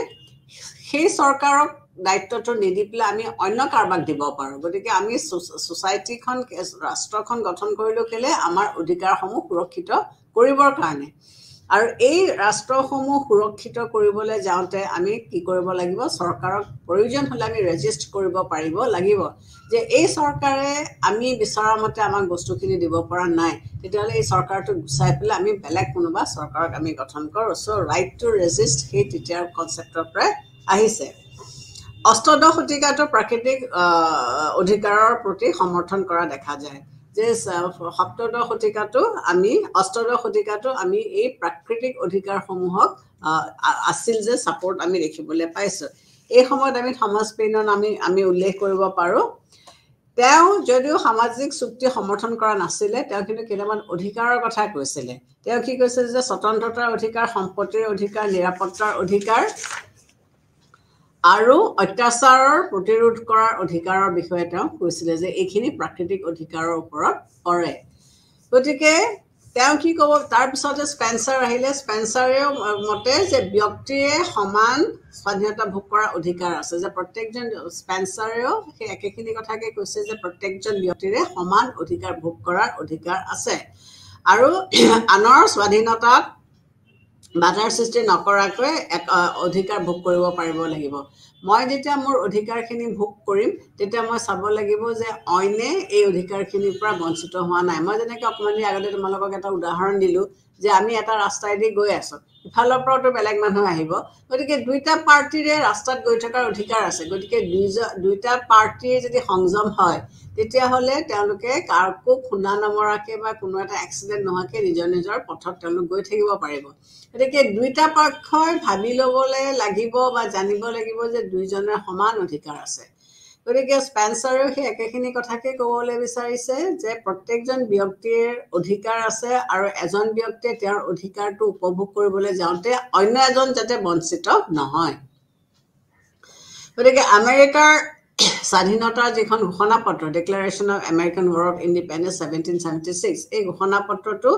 সেই চৰকাৰক দায়িত্বটো নিদি পেলাই আমি অন্য কাৰোবাক দিব পাৰোঁ গতিকে আমি ছ'চাইটিখন ৰাষ্ট্ৰখন গঠন কৰিলোঁ কেলে আমাৰ অধিকাৰসমূহ সুৰক্ষিত কৰিবৰ কাৰণে আৰু এই ৰাষ্ট্ৰসমূহ সুৰক্ষিত কৰিবলৈ যাওঁতে আমি কি কৰিব লাগিব চৰকাৰক প্ৰয়োজন হ'লে আমি ৰেজিষ্ট কৰিব পাৰিব লাগিব যে এই চৰকাৰে আমি বিচৰা মতে আমাক বস্তুখিনি দিব পৰা নাই তেতিয়াহ'লে এই চৰকাৰটো গুচাই পেলাই আমি বেলেগ কোনোবা চৰকাৰক আমি গঠন কৰোঁ চ' ৰাইট টু ৰেজিষ্ট সেই তেতিয়াৰ কনচেপ্টৰ পৰাই আহিছে অষ্টদশ শতিকাটো প্ৰাকৃতিক অধিকাৰৰ প্ৰতি সমৰ্থন কৰা দেখা যায় যে সপ্তদশ শতিকাটো আমি অষ্টদশ শতিকাটো আমি এই প্ৰাকৃতিক অধিকাৰসমূহক আছিল যে সাপোৰ্ট আমি দেখিবলৈ পাইছো এই সময়ত আমি থমাস পেইনৰ আমি উল্লেখ কৰিব পাৰো তেওঁ যদিও সামাজিক চুক্তি সমৰ্থন কৰা নাছিলে তেওঁ কিন্তু কেইটামান অধিকাৰৰ কথা কৈছিলে তেওঁ কি কৈছিল যে স্বতন্ত্ৰতাৰ অধিকাৰ সম্পত্তিৰ অধিকাৰ নিৰাপত্তাৰ অধিকাৰ আৰু অত্যাচাৰৰ প্ৰতিৰোধ কৰাৰ অধিকাৰৰ বিষয়ে তেওঁ কৈছিলে যে এইখিনি প্ৰাকৃতিক অধিকাৰৰ ওপৰত পৰে গতিকে তেওঁ কি ক'ব তাৰ পিছতে স্পেন্সাৰ আহিলে স্পেন্সাৰেও মতে যে ব্যক্তিয়ে সমান স্বাধীনতা ভোগ কৰাৰ অধিকাৰ আছে যে প্ৰত্যেকজন স্পেন্সাৰেও সেই একেখিনি কথাকে কৈছে যে প্ৰত্যেকজন ব্যক্তিৰে সমান অধিকাৰ ভোগ কৰাৰ অধিকাৰ আছে আৰু আনৰ স্বাধীনতাত বাধাৰ সৃষ্টি নকৰাকৈ অধিকাৰ ভোগ কৰিব পাৰিব লাগিব মই যেতিয়া মোৰ অধিকাৰখিনি ভোগ কৰিম তেতিয়া মই চাব লাগিব যে অইনে এই অধিকাৰখিনিৰ পৰা বঞ্চিত হোৱা নাই মই যেনেকৈ অকণমান আগতে তোমালোকক এটা উদাহৰণ দিলো যে আমি এটা ৰাস্তাইদি গৈ আছো ইফালৰ পৰাতো বেলেগ মানুহ আহিব গতিকে দুইটা পাৰ্টিৰে ৰাস্তাত গৈ থকাৰ অধিকাৰ আছে গতিকে দুইটা পাৰ্টিৰ যদি সংযম হয় তেতিয়াহ'লে তেওঁলোকে কাকো খুন্দা নমৰাকে বা কোনো এটা এক্সিডেণ্ট নোহোৱাকৈ নিজৰ পথত তেওঁলোক গৈ থাকিব পাৰিব গতিকে দুইটা পক্ষই ভাবি ল'বলৈ লাগিব বা জানিব লাগিব যে দুইজনৰ সমান অধিকাৰ আছে গতিকে স্পেন্সাৰেও সেই একেখিনি কথাকে ক'বলৈ বিচাৰিছে যে প্ৰত্যেকজন ব্যক্তিৰ অধিকাৰ আছে আৰু এজন ব্যক্তিয়ে তেওঁৰ অধিকাৰটো উপভোগ কৰিবলৈ যাওঁতে অন্য এজন যাতে বঞ্চিত নহয় গতিকে আমেৰিকাৰ স্বাধীনতাৰ যিখন ঘোষণাপত্ৰ declaration of American war of independence 1776 এই ঘোষণাপত্ৰটো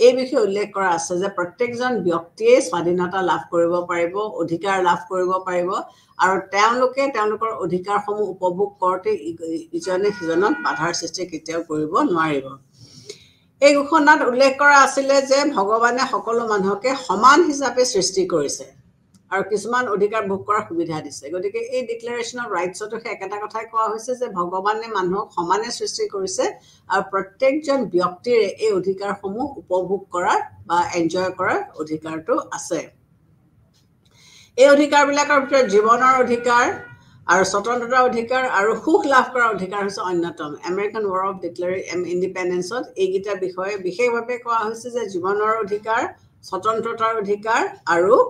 এই বিষয়ে উল্লেখ কৰা আছে যে প্ৰত্যেকজন ব্যক্তিয়ে স্বাধীনতা লাভ কৰিব পাৰিব অধিকাৰ লাভ কৰিব পাৰিব আৰু তেওঁলোকে তেওঁলোকৰ অধিকাৰসমূহ উপভোগ কৰোঁতে ইজনে সিজনক বাধাৰ সৃষ্টি কেতিয়াও কৰিব নোৱাৰিব এই ঘোষণাত উল্লেখ কৰা আছিলে যে ভগৱানে সকলো মানুহকে সমান হিচাপে সৃষ্টি কৰিছে আৰু কিছুমান অধিকাৰ ভোগ কৰাৰ সুবিধা দিছে গতিকে এই ডিক্লেৰেশ্যন অফ ৰাইটছতো একেটা কথাই কোৱা হৈছে যে ভগৱানে মানুহক সমানে সৃষ্টি কৰিছে আৰু প্ৰত্যেকজন ব্যক্তিৰে এই অধিকাৰসমূহ উপভোগ কৰাৰ বা এনজয় কৰাৰ অধিকাৰটো আছে এই অধিকাৰবিলাকৰ ভিতৰত জীৱনৰ অধিকাৰ আৰু স্বতন্ত্ৰতাৰ অধিকাৰ আৰু সুখ লাভ কৰাৰ অধিকাৰ হৈছে অন্যতম আমেৰিকান ৱাৰ অফ ইণ্ডিপেণ্ডেন্সত এইকেইটা বিষয়ে বিশেষভাৱে কোৱা হৈছে যে জীৱনৰ অধিকাৰ স্বতন্ত্ৰতাৰ অধিকাৰ আৰু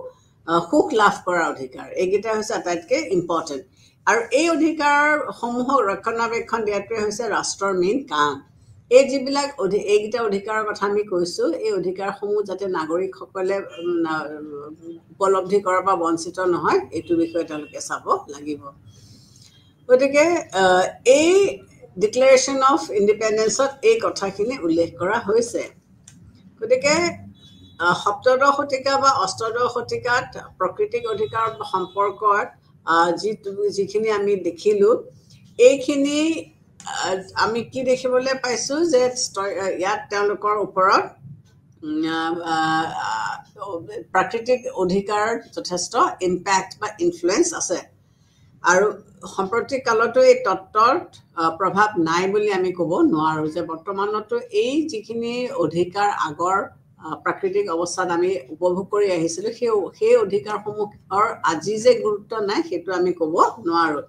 সুখ লাভ কৰাৰ অধিকাৰ এইকেইটা হৈছে আটাইতকৈ ইম্পৰ্টেণ্ট আৰু এই অধিকাৰসমূহক ৰক্ষণাবেক্ষণ দিয়াটোৱে হৈছে ৰাষ্ট্ৰৰ মেইন কাম এই যিবিলাক এইকেইটা অধিকাৰৰ কথা আমি কৈছোঁ এই অধিকাৰসমূহ যাতে নাগৰিকসকলে উপলব্ধি কৰাৰ পৰা বঞ্চিত নহয় এইটো বিষয়ে তেওঁলোকে চাব লাগিব গতিকে এই ডিক্লেৰেশ্যন অফ ইণ্ডিপেণ্ডেন্সত এই কথাখিনি উল্লেখ কৰা হৈছে গতিকে সপ্তদশ শতিকা বা অষ্টদশ শতিকাত প্ৰাকৃতিক অধিকাৰ সম্পৰ্কত যিখিনি আমি দেখিলোঁ এইখিনি আমি কি দেখিবলৈ পাইছোঁ যে ইয়াত তেওঁলোকৰ ওপৰত প্ৰাকৃতিক অধিকাৰ যথেষ্ট ইম্পেক্ট বা ইনফ্লুৱেঞ্চ আছে আৰু সাম্প্ৰতিক কালতো এই তত্ত্বত প্ৰভাৱ নাই বুলি আমি ক'ব নোৱাৰোঁ যে বৰ্তমানতো এই যিখিনি অধিকাৰ আগৰ প্ৰাকৃতিক অৱস্থাত আমি উপভোগ কৰি আহিছিলোঁ সেই অধিকাৰসমূহৰ আজি যে গুৰুত্ব নাই সেইটো আমি ক'ব নোৱাৰোঁ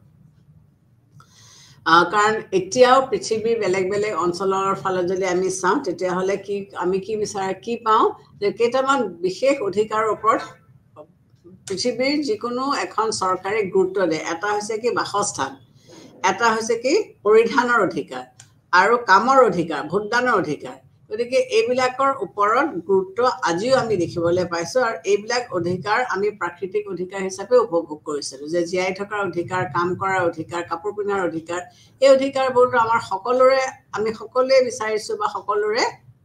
কাৰণ এতিয়াও পৃথিৱীৰ বেলেগ বেলেগ অঞ্চলৰ ফালে যদি আমি চাওঁ তেতিয়াহ'লে আমি কি পাওঁ যে কেইটামান বিশেষ অধিকাৰৰ ওপৰত পৃথিৱীৰ যিকোনো এখন চৰকাৰে গুৰুত্ব দিয়ে এটা হৈছে কি বাসস্থান এটা হৈছে কি পৰিধানৰ অধিকাৰ আৰু কামৰ অধিকাৰ ভোটদানৰ অধিকাৰ গতিকে এইবিলাকৰ ওপৰত গুৰুত্ব আজিও আমি দেখিবলৈ পাইছোঁ আৰু এইবিলাক অধিকাৰ আমি প্ৰাকৃতিক অধিকাৰ হিচাপে উপভোগ কৰিছিলোঁ যে জীয়াই থকাৰ অধিকাৰ কাম কৰাৰ অধিকাৰ কাপোৰ পিন্ধাৰ অধিকাৰ এই অধিকাৰবোৰতো আমাৰ আমি সকলোৱে বিচাৰিছোঁ বা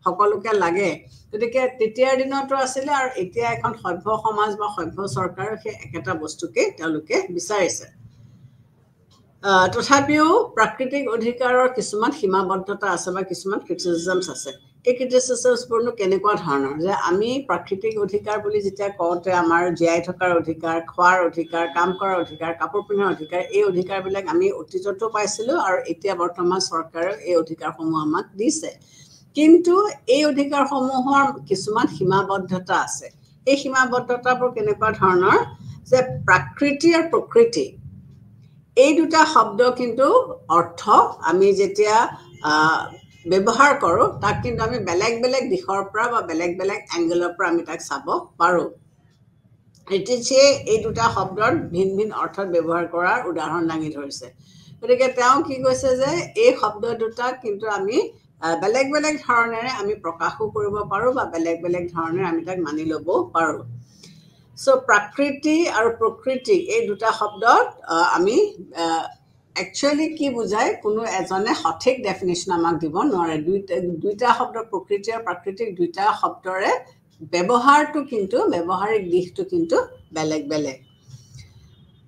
সকলোকে লাগে গতিকে তেতিয়াৰ দিনতো আছিলে আৰু এতিয়া এখন সভ্য সমাজ বা সভ্য চৰকাৰৰ সেই একেটা বস্তুকে তেওঁলোকে বিচাৰিছে তথাপিও প্ৰাকৃতিক অধিকাৰৰ কিছুমান সীমাবদ্ধতা আছে বা কিছুমান ক্ৰিটিচিজমছ আছে এই ক্ৰিটিচিজমছবোৰনো কেনেকুৱা ধৰণৰ যে আমি প্ৰাকৃতিক অধিকাৰ বুলি যেতিয়া কওঁতে আমাৰ জীয়াই থকাৰ অধিকাৰ খোৱাৰ অধিকাৰ কাম কৰাৰ অধিকাৰ কাপোৰ পিন্ধাৰ অধিকাৰ এই অধিকাৰবিলাক আমি অতীততো পাইছিলোঁ আৰু এতিয়া বৰ্তমান চৰকাৰেও এই অধিকাৰসমূহ আমাক দিছে কিন্তু এই অধিকাৰসমূহৰ কিছুমান সীমাবদ্ধতা আছে এই সীমাবদ্ধতাবোৰ কেনেকুৱা ধৰণৰ যে প্ৰাকৃতি আৰু প্ৰকৃতি এই দুটা শব্দ কিন্তু অৰ্থ আমি যেতিয়া ব্যৱহাৰ কৰোঁ তাক কিন্তু আমি বেলেগ বেলেগ দিশৰ পৰা বা বেলেগ বেলেগ এংগেলৰ পৰা আমি তাক চাব পাৰোঁ ৰীতিশীয়ে এই দুটা শব্দৰ ভিন ভিন অৰ্থত ব্যৱহাৰ কৰাৰ উদাহৰণ দাঙি ধৰিছে গতিকে তেওঁ কি কৈছে যে এই শব্দ দুটাক কিন্তু আমি বেলেগ বেলেগ ধৰণেৰে আমি প্ৰকাশো কৰিব পাৰোঁ বা বেলেগ বেলেগ ধৰণেৰে আমি তাক মানি ল'বও পাৰোঁ সো প্ৰাকৃতি আৰু প্ৰকৃতি এই দুটা শব্দত আমি একচুৱেলি কি বুজায় কোনো এজনে সঠিক ডেফিনেশ্যন আমাক দিব নোৱাৰে দুইটা শব্দ প্ৰকৃতি আৰু প্ৰাকৃতিক দুইটা শব্দৰে ব্যৱহাৰটো কিন্তু ব্যৱহাৰিক দিশটো কিন্তু বেলেগ বেলেগ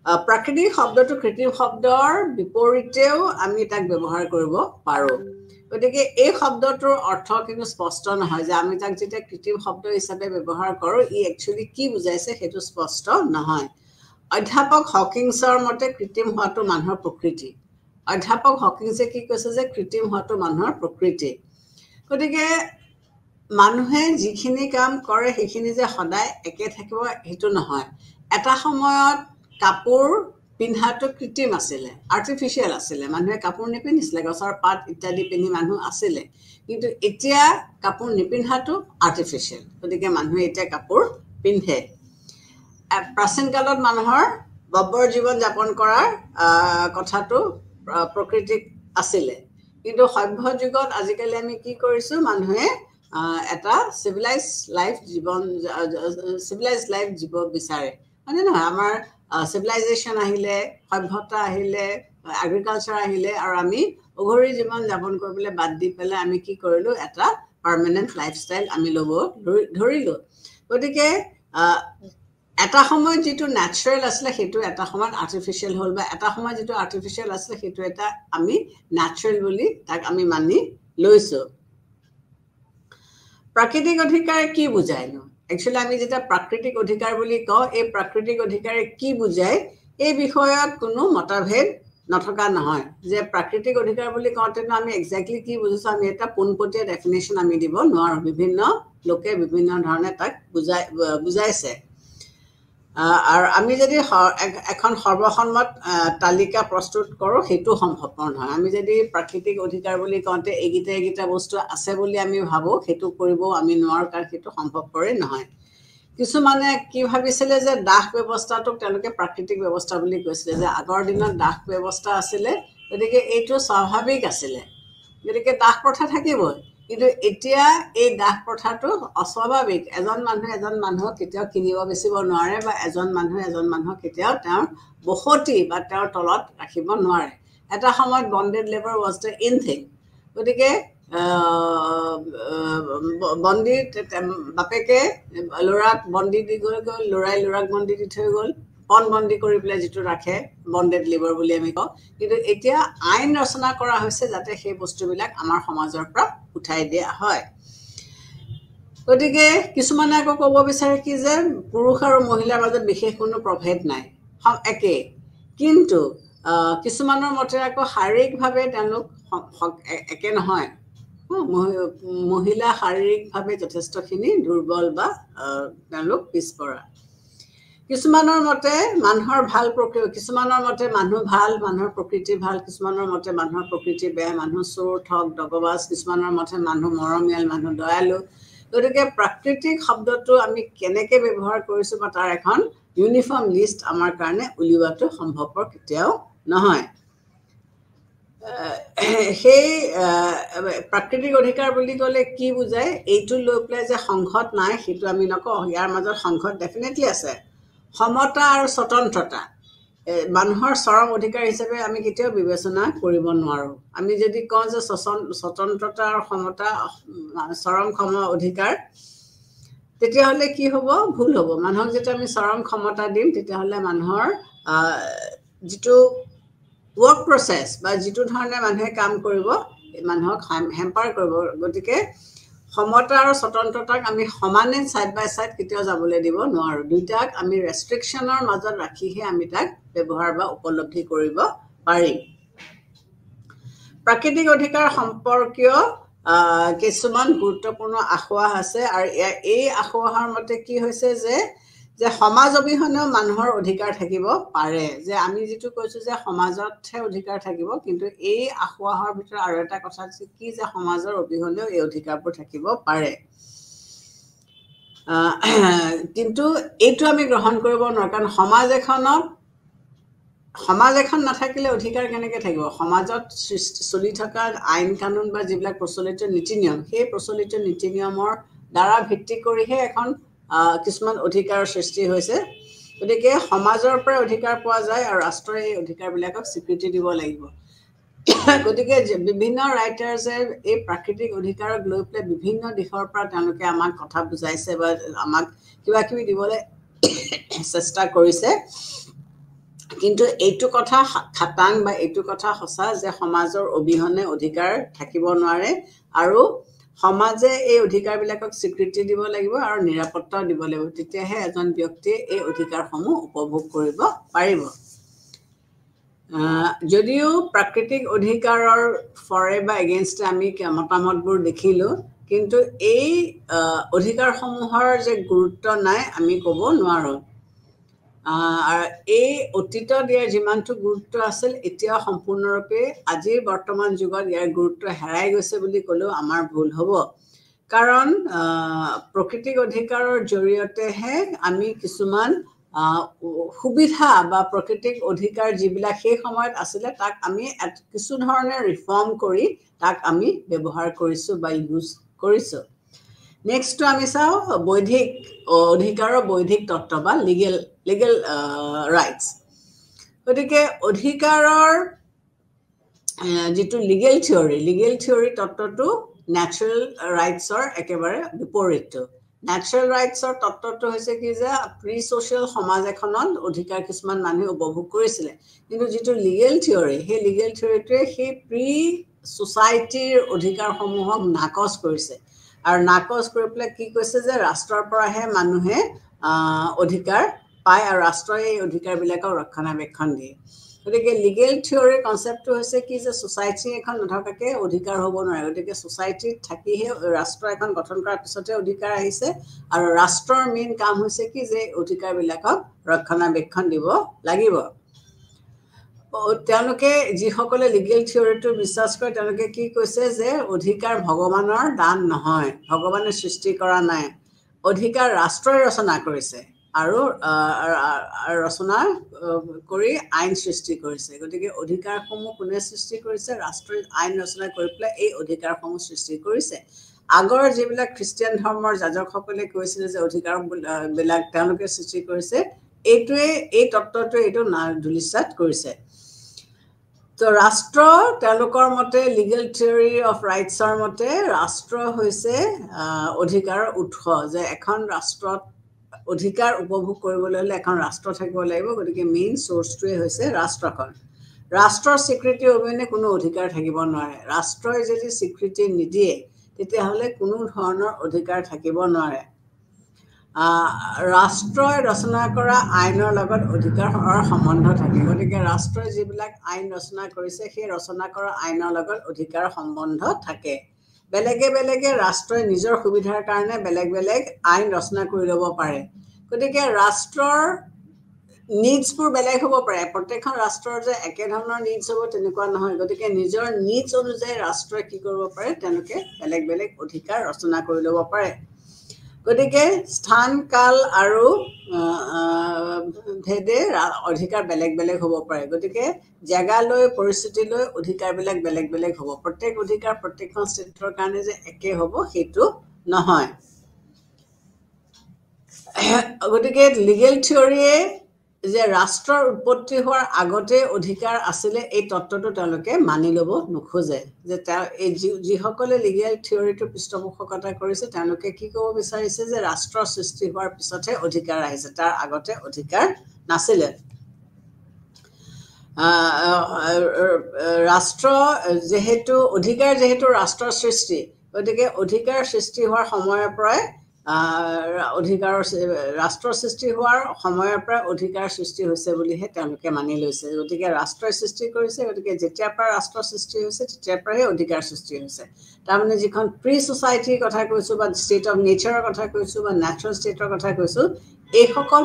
প্ৰাকৃতিক শব্দটো কৃত্ৰিম শব্দৰ বিপৰীতেও আমি তাক ব্যৱহাৰ কৰিব পাৰোঁ গতিকে এই শব্দটোৰ অৰ্থ কিন্তু স্পষ্ট নহয় যে আমি তাক যেতিয়া কৃত্ৰিম শব্দ হিচাপে ব্যৱহাৰ কৰোঁ ই একচুৱেলি কি বুজাইছে সেইটো স্পষ্ট নহয় অধ্যাপক হকিংছৰ মতে কৃত্ৰিম হোৱাটো মানুহৰ প্ৰকৃতি অধ্যাপক হকিংছে কি কৈছে যে কৃত্ৰিম হোৱাটো মানুহৰ প্ৰকৃতি গতিকে মানুহে যিখিনি কাম কৰে সেইখিনি যে সদায় একে থাকিব সেইটো নহয় এটা সময়ত কাপোৰ পিন্ধাটো কৃত্ৰিম আছিলে আৰ্টিফিচিয়েল আছিলে মানুহে কাপোৰ নিপিন্ধিছিলে গছৰ পাত ইত্যাদি পিন্ধি মানুহ আছিলে কিন্তু এতিয়া কাপোৰ নিপিন্ধাটো আৰ্টিফিচিয়েল গতিকে মানুহে এতিয়া কাপোৰ পিন্ধে প্ৰাচীন কালত মানুহৰ বব্বৰ জীৱন যাপন কৰাৰ কথাটো প্ৰকৃতিক আছিলে কিন্তু সভ্য যুগত আজিকালি আমি কি কৰিছোঁ মানুহে এটা চিভিলাইজ লাইফ জীৱ বিচাৰে মানে নহয় আমাৰ civilization আহিলে সভ্যতা আহিলে এগ্ৰিকালচাৰ আহিলে আৰু আমি অঘৰী জীৱন যাপন কৰিবলৈ বাদ দি পেলাই আমি কি কৰিলো এটা পাৰ্মানেন্ট লাইফষ্টাইল আমি ল'ব ধৰিলো গতিকে এটা সময়ত যেটো ন্যাচাৰাল আছিল সেইটো এটা সময়ত আৰ্টিফিচিয়েল হ'ল বা এটা সময়ত যেটো আৰ্টিফিচিয়েল আছিল সেইটো এটা আমি ন্যাচাৰাল বুলি তাক আমি মানি লৈছো প্ৰাকৃতিক অধিকাৰ কি বুজায়নো একচুৱেলি আমি যেটা প্ৰাকৃতিক অধিকাৰ বুলি কওঁ এই প্ৰাকৃতিক অধিকাৰে কি বুজায় এই বিষয়ত কোনো মতভেদ নথকা নহয় যে প্ৰাকৃতিক অধিকাৰ বুলি কওঁতেনো আমি এক্স্যাক্টলি কি বুজিছো আমি এটা পোনপটীয়া ডেফিনেশ্যন আমি দিব নোৱাৰো বিভিন্ন লোকে বিভিন্ন ধৰণে তাক বুজাইছে আৰু আমি যদি এখন সৰ্বসন্মত তালিকা প্ৰস্তুত কৰোঁ সেইটো সম্ভৱপৰ নহয় আমি যদি প্ৰাকৃতিক অধিকাৰ বুলি কওঁতে এইগিটা বস্তু আছে বুলি আমি ভাবো সেইটো কৰিবও আমি নোৱাৰো কাৰণ সেইটো সম্ভৱপৰেই নহয় কিছুমানে কি ভাবিছিলে যে দাস ব্যৱস্থাটোক তেওঁলোকে প্ৰাকৃতিক ব্যৱস্থা বুলি কৈছিলে যে আগৰ দিনত দাস ব্যৱস্থা আছিলে গতিকে এইটো স্বাভাৱিক আছিলে গতিকে দাস প্ৰথা থাকিবই কিন্তু এতিয়া এই দাস প্ৰথাটো অস্বাভাৱিক এজন মানুহক কেতিয়াও কিনিব বেচিব নোৱাৰে বা এজন মানুহক কেতিয়াও তেওঁৰ বসতি বা তেওঁৰ তলত ৰাখিব নোৱাৰে এটা সময়ত bonded labour was the in thing গতিকে বন্দী বাপেকে ল'ৰাক বন্দী দি গ'ল ল'ৰাক বন্দী দি থৈ গ'ল পণ বন্দী কৰি পেলাই যেটো ৰাখে বন্ডেড লেবাৰ বুলি আমি কওঁ কিন্তু এতিয়া আইন ৰচনা কৰা হৈছে যাতে সেই বস্তুবিলাক আমাৰ সমাজৰ পৰা উঠাই দিয়া হয় গতিকে কিছুমানে আকৌ ক'ব বিচাৰে কি যে পুৰুষ আৰু মহিলাৰ মাজত বিশেষ কোনো প্ৰভেদ নাই সব একে কিন্তু কিছুমানৰ মতে আকৌ শাৰীৰিকভাৱে তেওঁলোক একে নহয় মহিলা শাৰীৰিকভাৱে যথেষ্টখিনি দুৰ্বল বা তেওঁলোক পিছপৰা কিছুমানৰ মতে মানুহৰ ভাল প্ৰকৃতি কিছুমানৰ মতে মানুহ ভাল মানুহৰ প্ৰকৃতি ভাল কিছুমানৰ মতে মানুহৰ প্ৰকৃতি বেয়া মানুহ চোৰ ঠগ দগবাজ কিছুমানৰ মতে মানুহ মৰমীয়াল মানুহ দয়ালু গতিকে প্ৰাকৃতিক শব্দটো আমি কেনেকৈ ব্যৱহাৰ কৰিছো বা তাৰ এখন ইউনিফৰ্ম লিষ্ট আমাৰ কাৰণে উলিওৱাটো সম্ভৱপৰ কেতিয়াও নহয় সেই প্ৰাকৃতিক অধিকাৰ বুলি ক'লে কি বুজায় এইটো লৈ পেলাই যে সংঘত নাই সেইটো আমি নকওঁ ইয়াৰ মাজত সংঘত ডেফিনেটলি আছে সমতা আৰু স্বতন্ত্ৰতা মানুহৰ চৰম অধিকাৰ হিচাপে আমি কেতিয়াও বিবেচনা কৰিব নোৱাৰো আমি যদি কওঁ যে স্বতন্ত্ৰতা আৰু সমতা চৰম অধিকাৰ তেতিয়াহ'লে কি হ'ব ভুল হ'ব মানুহক যেতিয়া আমি চৰম ক্ষমতা দিম তেতিয়াহ'লে মানুহৰ যেটো ৱৰ্ক প্ৰসেস বা যেটো ধৰণে মানুহে কাম কৰিব মানুহক হেম্পাৰ কৰিব গতিকে সমতা আৰু স্বতন্ত্ৰতাক আমি সমানে সাইড বাই সাইড কেতিয়াও যাবলৈ দিব নোৱাৰো দুইটাক আমি ৰেষ্ট্ৰিকশনৰ মাজত ৰাখিহে আমি তাক ব্যৱহাৰ বা উপলব্ধি কৰিব পাৰিম প্ৰাকৃতিক অধিকাৰ সম্পৰ্কীয় কিছুমান গুৰুত্বপূৰ্ণ আখোৱা আছে আৰু এই আখোৱাৰ মতে কি হৈছে যে যে সমাজ অবিহনেও মানুহৰ অধিকাৰ থাকিব পাৰে যে আমি যেটো কৈছো যে সমাজতহে অধিকাৰ থাকিব কিন্তু এই আখোৱাহৰ ভিতৰত আৰু এটা কথা আছে কি যে সমাজৰ অবিহনেও এই অধিকাৰবোৰ থাকিব পাৰে কিন্তু এইটো আমি গ্ৰহণ কৰিব নোৱাৰো কাৰণ সমাজ এখন নাথাকিলে অধিকাৰ কেনেকৈ থাকিব সমাজত চলি থকা আইন কানুন বা যিবিলাক প্ৰচলিত নীতি নিয়ম সেই প্ৰচলিত নীতি নিয়মৰ দ্বাৰা ভিত্তি কৰিহে এখন কিছুমান অধিকাৰৰ সৃষ্টি হৈছে গতিকে সমাজৰ পৰা অধিকাৰ পোৱা যায় আৰু ৰাষ্ট্ৰৰ এই অধিকাৰবিলাকক স্বীকৃতি দিব লাগিব গতিকে বিভিন্ন ৰাইটাৰ্ছে এই প্ৰাকৃতিক অধিকাৰক লৈ পেলাই বিভিন্ন দিশৰ পৰা তেওঁলোকে আমাক কথা বুজাইছে বা আমাক কিবা কিবি দিবলৈ চেষ্টা কৰিছে কিন্তু এইটো কথা খাটাং বা এইটো কথা সঁচা যে সমাজৰ অবিহনে অধিকাৰ থাকিব নোৱাৰে আৰু সমাজে এই অধিকাৰবিলাকক স্বীকৃতি দিব লাগিব আৰু নিৰাপত্তা দিব লাগিব তেতিয়াহে এজন ব্যক্তিয়ে এই অধিকাৰসমূহ উপভোগ কৰিব পাৰিব যদিও প্ৰাকৃতিক অধিকাৰৰ ফৰে বা এগেইনষ্টে আমি মতামতবোৰ দেখিলো কিন্তু এই অধিকাৰসমূহৰ যে গুৰুত্ব নাই আমি ক'ব নোৱাৰো এই অতীতত ইয়াৰ যিমানটো গুৰুত্ব আছিল এতিয়া সম্পূৰ্ণৰূপে আজিৰ বৰ্তমান যুগত ইয়াৰ গুৰুত্ব হেৰাই গৈছে বুলি ক'লেও আমাৰ ভুল হ'ব কাৰণ প্ৰকৃতিক অধিকাৰৰ জৰিয়তেহে আমি কিছুমান সুবিধা বা প্ৰাকৃতিক অধিকাৰ যিবিলাক সেই সময়ত আছিলে তাক আমি কিছু ধৰণে ৰিফৰ্ম কৰি তাক আমি ব্যৱহাৰ কৰিছো বা ইউজ কৰিছো নেক্সটটো আমি চাওঁ বৈধিক অধিকাৰৰ বৈধিক তত্ত্ব বা লিগেল ৰাইটছ গতিকে অধিকাৰৰ যিটো লিগেল থিয়ৰী তত্ত্বটো ন্যাচুৰেল ৰাইটছৰ একেবাৰে বিপৰীতটো ন্যাচুৰেল ৰাইটছৰ তত্ত্বটো হৈছে কি যে প্ৰি ছ'চিয়েল সমাজ এখনত অধিকাৰ কিছুমান মানুহে উপভোগ কৰিছিলে কিন্তু যিটো লিগেল থিয়ৰী সেই লিগেল থিয়ৰীটোৱে সেই প্ৰি ছ'চাইটিৰ অধিকাৰসমূহক নাকচ কৰিছে আৰু নাকচ কৰি পেলাই কি কৈছে যে ৰাষ্ট্ৰৰ পৰাহে মানুহে অধিকাৰ পায় আৰু ৰাষ্ট্ৰই এই অধিকাৰবিলাকক ৰক্ষণাবেক্ষণ দিয়ে গতিকে লিগেল থিয়ৰীৰ কনচেপ্টটো হৈছে কি যে ছ'চাইটি এখন নথকাকৈ অধিকাৰ হ'ব নোৱাৰে গতিকে ছ'চাইটিত থাকিহে ৰাষ্ট্ৰ এখন গঠন কৰাৰ পিছতহে অধিকাৰ আহিছে আৰু ৰাষ্ট্ৰৰ মেইন কাম হৈছে কি যে অধিকাৰবিলাকক ৰক্ষণাবেক্ষণ দিব লাগিব তেওঁলোকে যিসকলে লিগেল থিয়ৰীটো বিশ্বাস কৰে তেওঁলোকে কি কৈছে যে অধিকাৰ ভগৱানৰ দান নহয় ভগৱানে সৃষ্টি কৰা নাই অধিকাৰ ৰাষ্ট্ৰই ৰচনা কৰিছে আৰু ৰচনা কৰি আইন সৃষ্টি কৰিছে গতিকে অধিকাৰসমূহ কোনে সৃষ্টি কৰিছে ৰাষ্ট্ৰই আইন ৰচনা কৰি পেলাই এই অধিকাৰসমূহ সৃষ্টি কৰিছে আগৰ যিবিলাক খ্ৰীষ্টিয়ান ধৰ্মৰ যাজকসকলে কৈছিলে যে অধিকাৰবিলাক তেওঁলোকে সৃষ্টি কৰিছে এইটোৱে এই তত্ত্বটোৱে এইটো ধূলিসাৎ কৰিছে তো ৰাষ্ট্ৰ তেওঁলোকৰ মতে লিগেল থিয়ৰী অফ ৰাইটছৰ মতে ৰাষ্ট্ৰ হৈছে অধিকাৰৰ উৎস যে এখন ৰাষ্ট্ৰত অধিকাৰ উপভোগ কৰিবলৈ হ'লে এখন ৰাষ্ট্ৰ থাকিব লাগিব গতিকে মেইন চ'ৰ্চটোৱে হৈছে ৰাষ্ট্ৰখন ৰাষ্ট্ৰৰ স্বীকৃতি অবিহনে কোনো অধিকাৰ থাকিব নোৱাৰে ৰাষ্ট্ৰই যদি স্বীকৃতি নিদিয়ে তেতিয়াহ'লে কোনো ধৰণৰ অধিকাৰ থাকিব নোৱাৰে ৰাষ্ট্ৰই ৰচনা কৰা আইনৰ লগত অধিকাৰৰ সম্বন্ধ থাকে গতিকে ৰাষ্ট্ৰই যিবিলাক আইন ৰচনা কৰিছে সেই ৰচনা কৰা আইনৰ লগত অধিকাৰৰ সম্বন্ধ থাকে বেলেগে বেলেগে ৰাষ্ট্ৰই নিজৰ সুবিধাৰ কাৰণে বেলেগ বেলেগ আইন ৰচনা কৰি ল'ব পাৰে গতিকে ৰাষ্ট্ৰৰ নিডছবোৰ বেলেগ হ'ব পাৰে প্ৰত্যেকখন ৰাষ্ট্ৰৰ যে একে ধৰণৰ নিডছ হ'ব তেনেকুৱা নহয় গতিকে নিজৰ নিডছ অনুযায়ী ৰাষ্ট্ৰই কি কৰিব পাৰে তেওঁলোকে বেলেগ বেলেগ অধিকাৰ ৰচনা কৰি ল'ব পাৰে গতিকে স্থান কাল আৰু ভেদে অধিকাৰ বেলেগ বেলেগ হ'ব পাৰে গতিকে জেগালৈ পৰিস্থিতিলৈ অধিকাৰবিলাক বেলেগ বেলেগ হ'ব প্ৰত্যেক অধিকাৰ প্ৰত্যেকখন ষ্টেটৰ কাৰণে যে একে হ'ব সেইটো নহয় গতিকে লিগেল থিয়ৰীয়ে যে ৰাষ্ট্ৰৰ উৎপত্তি হোৱাৰ আগতে অধিকাৰ আছিলে এই তত্ত্বটো তেওঁলোকে মানি ল'ব নোখোজে যে এই যিসকলে লিগেল থিয়ৰীটো পৃষ্ঠপোষকতা কৰিছে তেওঁলোকে কি ক'ব বিচাৰিছে যে ৰাষ্ট্ৰৰ সৃষ্টি হোৱাৰ পিছতহে অধিকাৰ আহিছে তাৰ আগতে অধিকাৰ নাছিলে ৰাষ্ট্ৰ যেহেতু ৰাষ্ট্ৰৰ সৃষ্টি গতিকে অধিকাৰ সৃষ্টি হোৱাৰ সময়ৰ পৰাই ৰাষ্ট্ৰৰ সৃষ্টি হোৱাৰ সময়ৰ পৰা অধিকাৰ সৃষ্টি হৈছে বুলিহে তেওঁলোকে মানি লৈছে গতিকে ৰাষ্ট্ৰই সৃষ্টি কৰিছে গতিকে যেতিয়াৰ পৰা ৰাষ্ট্ৰৰ সৃষ্টি হৈছে তেতিয়াৰ পৰাহে অধিকাৰ সৃষ্টি হৈছে তাৰমানে যিখন প্ৰি ছ'চাইটিৰ কথা কৈছোঁ বা ষ্টেট অফ নেচাৰৰ কথা কৈছোঁ বা নেচাৰেল ষ্টেটৰ কথা কৈছোঁ এইসকল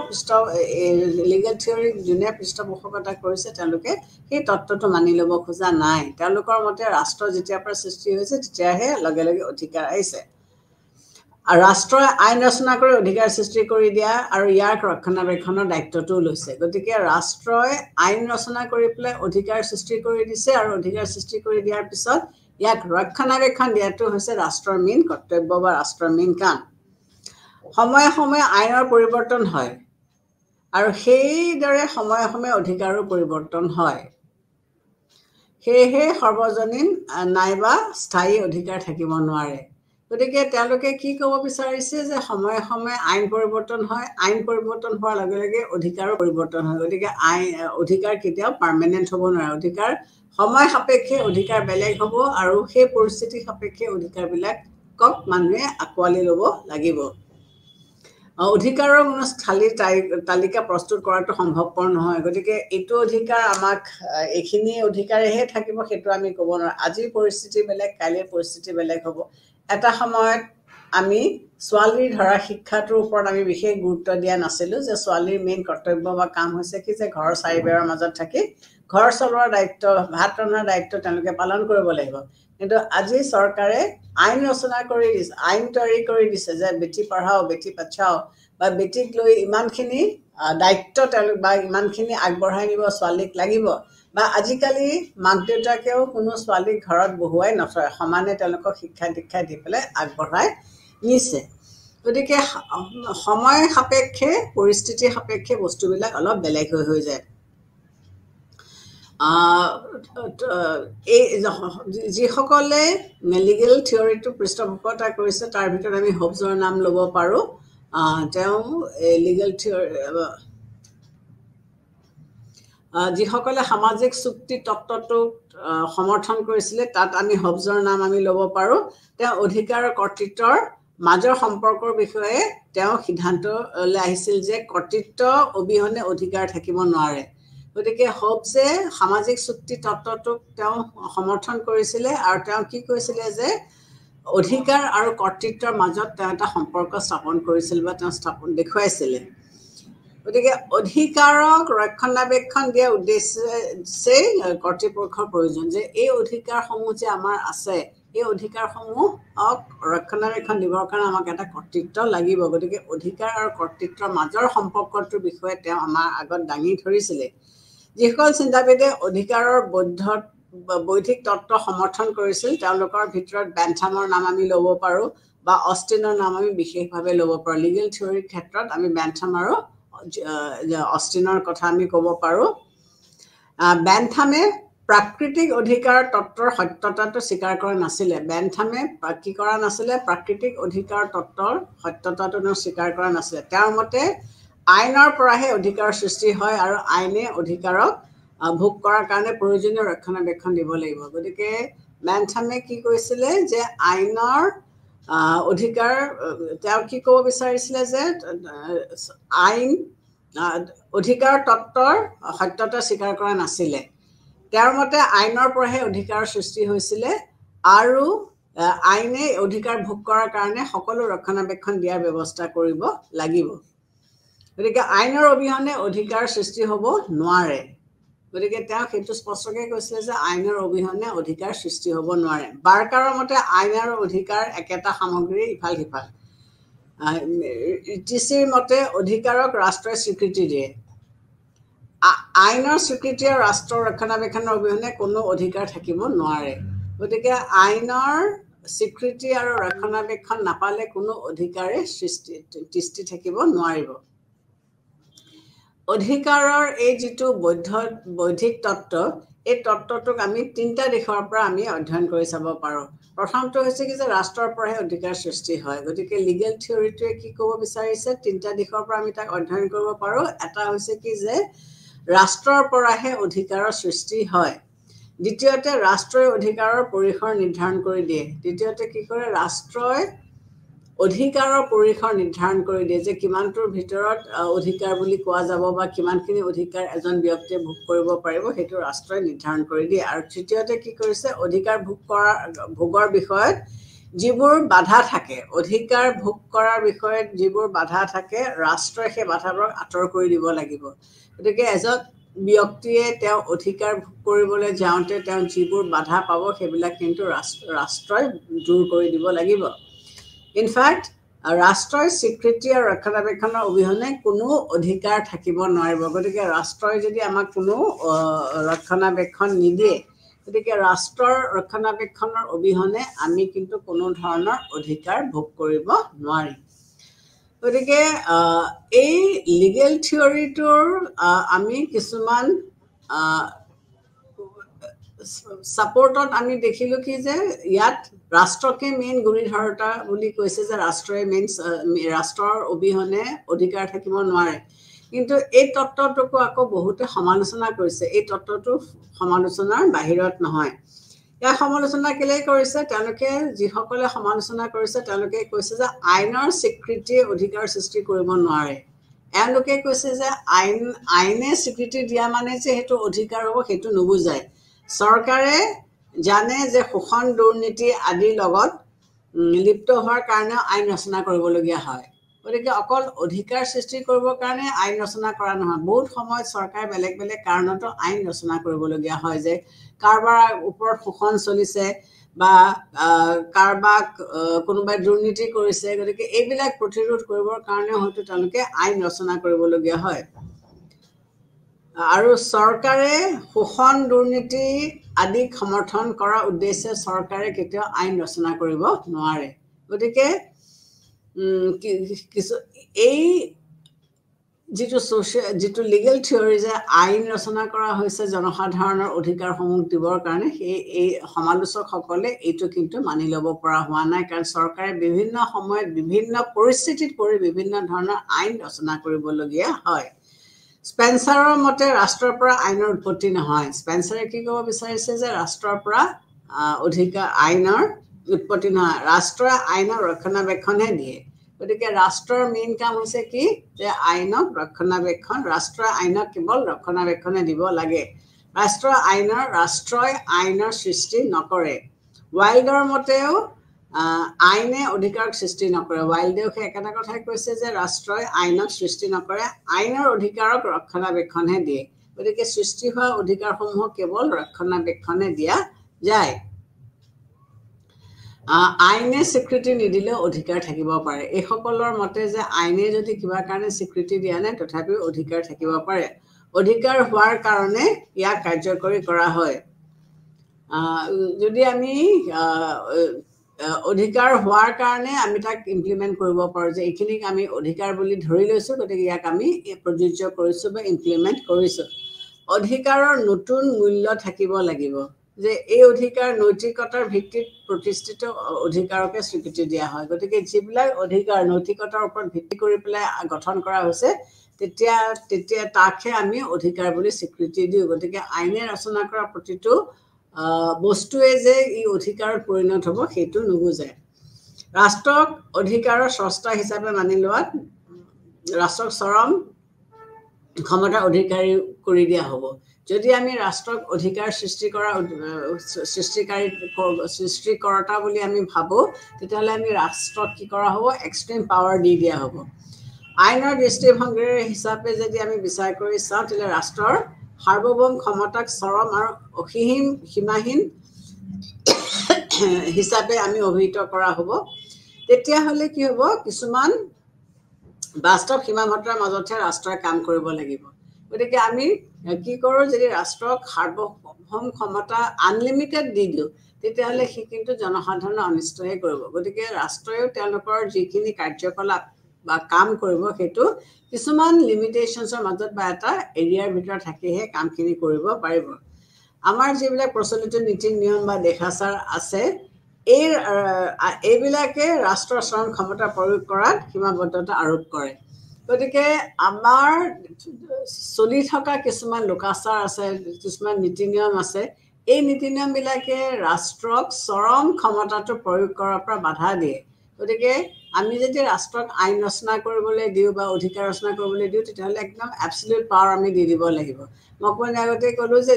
লিগেল থিয়ৰী যোনে পৃষ্ঠপোষকতা কৰিছে তেওঁলোকে সেই তত্ত্বটো মানি ল'ব খোজা নাই। তেওঁলোকৰ মতে ৰাষ্ট্ৰ যেতিয়াৰ পৰা সৃষ্টি হৈছে তেতিয়াহে লগে লগে অধিকাৰ আহিছে। আৰু ৰাষ্ট্ৰই আইন ৰচনা কৰি অধিকাৰ সৃষ্টি কৰি দিয়া আৰু ইয়াক ৰক্ষণাবেক্ষণৰ দায়িত্বটোও লৈছে। গতিকে ৰাষ্ট্ৰই আইন ৰচনা কৰি পেলাই অধিকাৰ সৃষ্টি কৰি দিছে আৰু অধিকাৰ সৃষ্টি কৰি দিয়াৰ পিছত ইয়াক ৰক্ষণাবেক্ষণ দিয়াটো হৈছে ৰাষ্ট্ৰৰ মেইন কৰ্তব্য বা ৰাষ্ট্ৰৰ মেইন কাম। সময়ে সময়ে আইনৰ পৰিৱৰ্তন হয় আৰু সেইদৰে সময়ে সময়ে অধিকাৰো পৰিৱৰ্তন হয়। সেয়েহে সৰ্বজনীন নাইবা স্থায়ী অধিকাৰ থাকিব নোৱাৰে। গতিকে তেওঁলোকে কি ক'ব বিচাৰিছে যে সময়ে সময়ে আইন পৰিৱৰ্তন হয়, আইন পৰিৱৰ্তন হোৱাৰ লগে লগে অধিকাৰো পৰিৱৰ্তন হয়। গতিকে অধিকাৰ কেতিয়াও পাৰ্মানেণ্ট হ'ব নোৱাৰে। অধিকাৰ সময় সাপেক্ষে অধিকাৰ বেলেগ হ'ব আৰু সেই পৰিস্থিতি সাপেক্ষে অধিকাৰবিলাকক মানুহে আঁকোৱালি ল'ব লাগিব। অধিকাৰৰ কোনো খালী তালিকা প্ৰস্তুত কৰাটো সম্ভৱপৰ নহয়। গতিকে এইটো অধিকাৰ আমাক এইখিনি অধিকাৰেহে থাকিব সেইটো আমি ক'ব নোৱাৰোঁ। আজিৰ পৰিস্থিতি বেলেগ, কাইলৈৰ পৰিস্থিতি বেলেগ হ'ব। এটা সময়ত আমি ছোৱালীৰ ধৰা শিক্ষাটোৰ ওপৰত আমি বিশেষ গুৰুত্ব দিয়া নাছিলোঁ, যে ছোৱালীৰ মেইন কৰ্তব্য বা কাম হৈছে কি যে ঘৰৰ চাৰিবেৰৰ মাজত থাকি ঘৰ চলোৱাৰ দায়িত্ব, ভাত ৰন্ধাৰ দায়িত্ব তেওঁলোকে পালন কৰিব লাগিব। কিন্তু আজি চৰকাৰে আইন ৰচনা কৰি দিছে, আইন তৈয়াৰী কৰি দিছে যে বেটি পঢ়াও, বেটি বচাও বা বেটিক লৈ ইমানখিনি দায়িত্ব তেওঁলোক বা ইমানখিনি আগবঢ়াই নিব ছোৱালীক লাগিব। বা আজিকালি মাক দেউতাকেও কোনো ছোৱালীক ঘৰত বহুৱাই নথয়, সমানে তেওঁলোকক শিক্ষা দীক্ষা দি পেলাই আগবঢ়াই নিছে। গতিকে সময় সাপেক্ষে, পৰিস্থিতি সাপেক্ষে বস্তুবিলাক অলপ বেলেগ হৈ যায়। এই যিসকলে লিগেল থিয়ৰীটো পৃষ্ঠপোষকতা কৰিছে তাৰ ভিতৰত আমি হবছৰ নাম ল'ব পাৰোঁ। তেওঁ লিগেল থিয়ৰী যিসকলে সামাজিক চুক্তি তত্ত্বটোক সমৰ্থন কৰিছিলে তাত আমি হবছৰ নাম আমি ল'ব পাৰোঁ। তেওঁ অধিকাৰ আৰু কৰ্তৃত্বৰ মাজৰ সম্পৰ্কৰ বিষয়ে তেওঁ সিদ্ধান্তলৈ আহিছিল যে কৰ্তৃত্ব অবিহনে অধিকাৰ থাকিব নোৱাৰে। গতিকে হবছে সামাজিক চুক্তি তত্ত্বটোক তেওঁ সমৰ্থন কৰিছিলে আৰু তেওঁ কি কৈছিলে যে অধিকাৰ আৰু কৰ্তৃত্বৰ মাজত তেওঁ এটা সম্পৰ্ক স্থাপন কৰিছিল বা তেওঁ দেখুৱাইছিলে। গতিকে অধিকাৰক ৰক্ষণাবেক্ষণ দিয়া উদ্দেশ্যেই কৰ্তৃপক্ষৰ প্ৰয়োজন, যে এই অধিকাৰসমূহ যে আমাৰ আছে এই অধিকাৰসমূহক ৰক্ষণাবেক্ষণ দিবৰ কাৰণে আমাক এটা কৰ্তৃত্ব লাগিব। গতিকে অধিকাৰ আৰু কৰ্তৃত্বৰ মাজৰ সম্পৰ্কটোৰ বিষয়ে তেওঁ আমাৰ আগত দাঙি ধৰিছিলে। যিসকল চিন্তাবিদে অধিকাৰৰ বৌদ্ধিক তত্ত্ব সমৰ্থন কৰিছিল তেওঁলোকৰ ভিতৰত বেন্থামৰ নাম আমি ল'ব পাৰোঁ বা অষ্টিনৰ নাম আমি বিশেষভাৱে ল'ব পাৰোঁ। লিগেল থিয়ৰীৰ ক্ষেত্ৰত আমি বেন্থাম আৰু অষ্টিনৰ কথা আমি ক'ব পাৰোঁ। বেন্থামে প্ৰাকৃতিক অধিকাৰ তত্ত্বৰ সত্যতাটো স্বীকাৰ কৰা নাছিলে। বেন্থামে কি কৰা নাছিলে, প্ৰাকৃতিক অধিকাৰ তত্ত্বৰ সত্যতাটো তেওঁ স্বীকাৰ কৰা নাছিলে। তেওঁৰ মতে আইনৰ পৰাহে অধিকাৰ সৃষ্টি হয় আৰু আইনে অধিকাৰক ভোগ কৰাৰ কাৰণে প্ৰয়োজনীয় ৰক্ষণাবেক্ষণ দিব লাগিব। গতিকে বেন্থামে কি কৈছিলে যে আইনৰ অধিকাৰ, তেওঁ কি ক'ব বিচাৰিছিলে যে আইন অধিকাৰ তত্ত্বৰ সত্যতা স্বীকাৰ কৰা নাছিলে। তেওঁৰ মতে আইনৰ পৰাহে অধিকাৰৰ সৃষ্টি হৈছিলে আৰু আইনে অধিকাৰ ভোগ কৰাৰ কাৰণে সকলো ৰক্ষণাবেক্ষণ দিয়াৰ ব্যৱস্থা কৰিব লাগিব। গতিকে আইনৰ অবিহনে অধিকাৰ সৃষ্টি হ'ব নোৱাৰে। গতিকে তেওঁ সেইটো স্পষ্টকৈ কৈছিলে যে আইনৰ অবিহনে অধিকাৰ সৃষ্টি হ'ব নোৱাৰে। বাৰ্কাৰৰ মতে আইন আৰু অধিকাৰ একেটা সামগ্ৰী, ইফাল সিফাল। ইটিচিৰ মতে অধিকাৰক ৰাষ্ট্ৰই স্বীকৃতি দিয়ে। আইনৰ স্বীকৃতি আৰু ৰাষ্ট্ৰৰ ৰক্ষণাবেক্ষণৰ অবিহনে কোনো অধিকাৰ থাকিব নোৱাৰে। গতিকে আইনৰ স্বীকৃতি আৰু ৰক্ষণাবেক্ষণ নাপালে কোনো অধিকাৰে তিষ্ঠি থাকিব নোৱাৰিব। অধিকাৰৰ এই যিটো বৌদ্ধিক তত্ত্ব, এই তত্ত্বটোক আমি 3টা দিশৰ পৰা আমি অধ্যয়ন কৰি চাব পাৰোঁ। প্ৰথমটো হৈছে কি যে ৰাষ্ট্ৰৰ পৰাহে অধিকাৰ সৃষ্টি হয়। গতিকে লিগেল থিয়ৰীটোৱে কি ক'ব বিচাৰিছে, 3টা দিশৰ পৰা আমি তাক অধ্যয়ন কৰিব পাৰোঁ। এটা হৈছে কি যে ৰাষ্ট্ৰৰ পৰাহে অধিকাৰৰ সৃষ্টি হয়। দ্বিতীয়তে ৰাষ্ট্ৰই অধিকাৰৰ পৰিসৰ নিৰ্ধাৰণ কৰি দিয়ে। তৃতীয়তে কি কৰে, ৰাষ্ট্ৰই অধিকাৰৰ পৰিসৰ নিৰ্ধাৰণ কৰি দিয়ে যে কিমানটোৰ ভিতৰত অধিকাৰ বুলি কোৱা যাব বা কিমানখিনি অধিকাৰ এজন ব্যক্তিয়ে ভোগ কৰিব পাৰিব, সেইটো ৰাষ্ট্ৰই নিৰ্ধাৰণ কৰি দিয়ে। আৰু তৃতীয়তে কি কৰিছে, অধিকাৰ ভোগৰ বিষয়ত যিবোৰ বাধা থাকে অধিকাৰ ভোগ কৰাৰ বিষয়ে যিবোৰ বাধা থাকে ৰাষ্ট্ৰই সেই বাধাবোৰক আঁতৰ কৰি দিব লাগিব গতিকে এজন ব্যক্তিয়ে তেওঁ অধিকাৰ ভোগ কৰিবলৈ যাওঁতে তেওঁ যিবোৰ বাধা পাব সেইবিলাক কিন্তু ৰাষ্ট্ৰই দূৰ কৰি দিব লাগিব ইনফ্যাক্ট ৰাষ্ট্ৰই স্বীকৃতি আৰু ৰক্ষণাবেক্ষণৰ অবিহনে কোনো অধিকাৰ থাকিব নোৱাৰিব গতিকে ৰাষ্ট্ৰই যদি আমাক কোনো ৰক্ষণাবেক্ষণ নিদিয়ে গতিকে ৰাষ্ট্ৰৰ ৰক্ষণাবেক্ষণৰ অবিহনে আমি কিন্তু কোনো ধৰণৰ অধিকাৰ ভোগ কৰিব নোৱাৰিম গতিকে এই লিগেল থিয়ৰিটোৰ আমি কিছুমান সাপোৰ্টত আমি দেখিলো কি যে ইয়াত ৰাষ্ট্ৰকে মেইন গুৰিধৰতা বুলি কৈছে যে ৰাষ্ট্ৰই মেইন ৰাষ্ট্ৰৰ অবিহনে অধিকাৰ থাকিব নোৱাৰে কিন্তু এই তত্ত্বটোকো আকৌ বহুতে সমালোচনা কৰিছে এই তত্ত্বটো সমালোচনাৰ বাহিৰত নহয় ইয়াৰ সমালোচনা কেলে কৰিছে তেওঁলোকে যিসকলে সমালোচনা কৰিছে তেওঁলোকে কৈছে যে আইনৰ স্বীকৃতি অধিকাৰ সৃষ্টি কৰিব নোৱাৰে এওঁলোকে কৈছে যে আইনে স্বীকৃতি দিয়া মানে যে সেইটো অধিকাৰ হ'ব সেইটো নুবুজায় চৰকাৰে জানে যে শোষণ দুৰ্নীতি আদিৰ লগত লিপ্ত হোৱাৰ কাৰণে আইন ৰচনা কৰিবলগীয়া হয় গতিকে অকল অধিকাৰ সৃষ্টি কৰিবৰ কাৰণে আইন ৰচনা কৰা নহয় বহুত সময়ত চৰকাৰে বেলেগ বেলেগ কাৰণতো আইন ৰচনা কৰিবলগীয়া হয় যে কাৰোবাৰ ওপৰত শোষণ চলিছে বা কাৰোবাক কোনোবাই দুৰ্নীতি কৰিছে গতিকে এইবিলাক প্ৰতিৰোধ কৰিবৰ কাৰণে হয়তো তেওঁলোকে আইন ৰচনা কৰিবলগীয়া হয় আৰু চৰকাৰে শোষণ দুৰ্নীতি আদিক সমৰ্থন কৰাৰ উদ্দেশ্যে চৰকাৰে কেতিয়াও আইন ৰচনা কৰিব নোৱাৰে গতিকে এই যিটো লিগেল থিয়ৰি যে আইন ৰচনা কৰা হৈছে জনসাধাৰণৰ অধিকাৰসমূহ দিবৰ কাৰণে এই সমালোচকসকলে এইটো কিন্তু মানি ল'ব পৰা হোৱা নাই কাৰণ চৰকাৰে বিভিন্ন সময়ত বিভিন্ন পৰিস্থিতিত পৰি বিভিন্ন ধৰণৰ আইন ৰচনা কৰিবলগীয়া হয় স্পেন্সাৰৰ মতে ৰাষ্ট্ৰৰ পৰা আইনৰ উৎপত্তি নহয় স্পেন্সাৰে কি ক'ব বিচাৰিছে যে ৰাষ্ট্ৰৰ পৰা অধিকাৰ আইনৰ উৎপত্তি নহয় ৰাষ্ট্ৰই আইনৰ ৰক্ষণাবেক্ষণহে দিয়ে গতিকে ৰাষ্ট্ৰৰ মেইন কাম হৈছে কি যে আইনক ৰক্ষণাবেক্ষণ ৰাষ্ট্ৰই আইনক কেৱল ৰক্ষণাবেক্ষণে দিব লাগে ৰাষ্ট্ৰই আইনৰ সৃষ্টি নকৰে ৱাইল্ডৰ মতেও আইনে অধিকাৰক সৃষ্টি নকৰে ৱাইল্ডেও সেই একেটা কথাই কৈছে যে ৰাষ্ট্ৰই আইনক সৃষ্টি নকৰে আইনৰ অধিকাৰক ৰক্ষণাবেক্ষণহে দিয়ে গতিকে সৃষ্টি হোৱা অধিকাৰসমূহক কেৱল ৰক্ষণাবেক্ষণে দিয়া যায় আইনে স্বীকৃতি নিদিলে অধিকাৰ থাকিব পাৰে এইসকলৰ মতে যে আইনে যদি কিবা কাৰণে স্বীকৃতি দিয়া নাই তথাপিও অধিকাৰ থাকিব পাৰে অধিকাৰ হোৱাৰ কাৰণে ইয়াক কাৰ্যকৰী কৰা হয় যদি আমি অধিকাৰ হোৱাৰ কাৰণে আমি তাক ইমপ্লিমেণ্ট কৰিব পাৰোঁ যে এইখিনিক আমি অধিকাৰ বুলি ধৰি লৈছোঁ গতিকে ইয়াক আমি প্ৰযোজ্য কৰিছোঁ বা ইমপ্লিমেণ্ট কৰিছোঁ অধিকাৰৰ নতুন মূল্য থাকিব লাগিব যে এই অধিকাৰ নৈতিকতাৰ ভিত্তিত প্ৰতিষ্ঠিত অধিকাৰকে স্বীকৃতি দিয়া হয় গতিকে যিবিলাক অধিকাৰ নৈতিকতাৰ ওপৰত ভিত্তি কৰি পেলাই গঠন কৰা হৈছে তেতিয়া তাকহে আমি অধিকাৰ বুলি স্বীকৃতি দিওঁ গতিকে আইনে ৰচনা কৰা প্ৰতিটো বস্তুৱে যে ই অধিকাৰত পৰিণত হ'ব সেইটো নুবুজায় ৰাষ্ট্ৰক অধিকাৰৰ স্ৰষ্টা হিচাপে মানি লোৱাত ৰাষ্ট্ৰক চৰম ক্ষমতা অধিকাৰী কৰি দিয়া হ'ব যদি আমি ৰাষ্ট্ৰক অধিকাৰ সৃষ্টিকৰ্তা বুলি আমি ভাবোঁ তেতিয়াহ'লে আমি ৰাষ্ট্ৰক কি কৰা হ'ব এক্সট্ৰিম পাৱাৰ দি দিয়া হ'ব আইনৰ দৃষ্টিভংগীৰ হিচাপে যদি আমি বিচাৰ কৰি চাওঁ তেতিয়াহ'লে ৰাষ্ট্ৰৰ সাৰ্বভৌম ক্ষমতাক চৰম আৰু সীমাহীন হিচাপে আমি অভিহিত কৰা হ'ব তেতিয়াহ'লে কি হ'ব কিছুমান বাস্তৱ সীমাবদ্ধতাৰ মাজতহে ৰাষ্ট্ৰই কাম কৰিব লাগিব গতিকে আমি কি কৰোঁ যদি ৰাষ্ট্ৰক সাৰ্বভৌম ক্ষমতা আনলিমিটেড দি দিওঁ তেতিয়াহ'লে সি কিন্তু জনসাধাৰণৰ অনিষ্টহে কৰিব গতিকে ৰাষ্ট্ৰইও তেওঁলোকৰ যিখিনি কাৰ্যকলাপ বা কাম কৰিব সেইটো কিছুমান লিমিটেশ্যনছৰ মাজত বা এটা এৰিয়াৰ ভিতৰত থাকিহে কামখিনি কৰিব পাৰিব আমাৰ যিবিলাক প্ৰচলিত নীতি নিয়ম বা দেখাচাৰ আছে এইবিলাকে ৰাষ্ট্ৰৰ চৰম ক্ষমতা প্ৰয়োগ কৰাত সীমাবদ্ধতা আৰোপ কৰে গতিকে আমাৰ চলি থকা কিছুমান লোকাচাৰ আছে কিছুমান নীতি নিয়ম আছে এই নীতি নিয়মবিলাকে ৰাষ্ট্ৰক চৰম ক্ষমতাটো প্ৰয়োগ কৰাৰ পৰা বাধা দিয়ে গতিকে আমি যদি ৰাষ্ট্ৰক আইন ৰচনা কৰিবলৈ দিওঁ বা অধিকাৰ ৰচনা কৰিবলৈ দিওঁ তেতিয়াহ'লে একদম এবছলিউট পাৱাৰ আমি দি দিব লাগিব মই অকণমান আগতে ক'লোঁ যে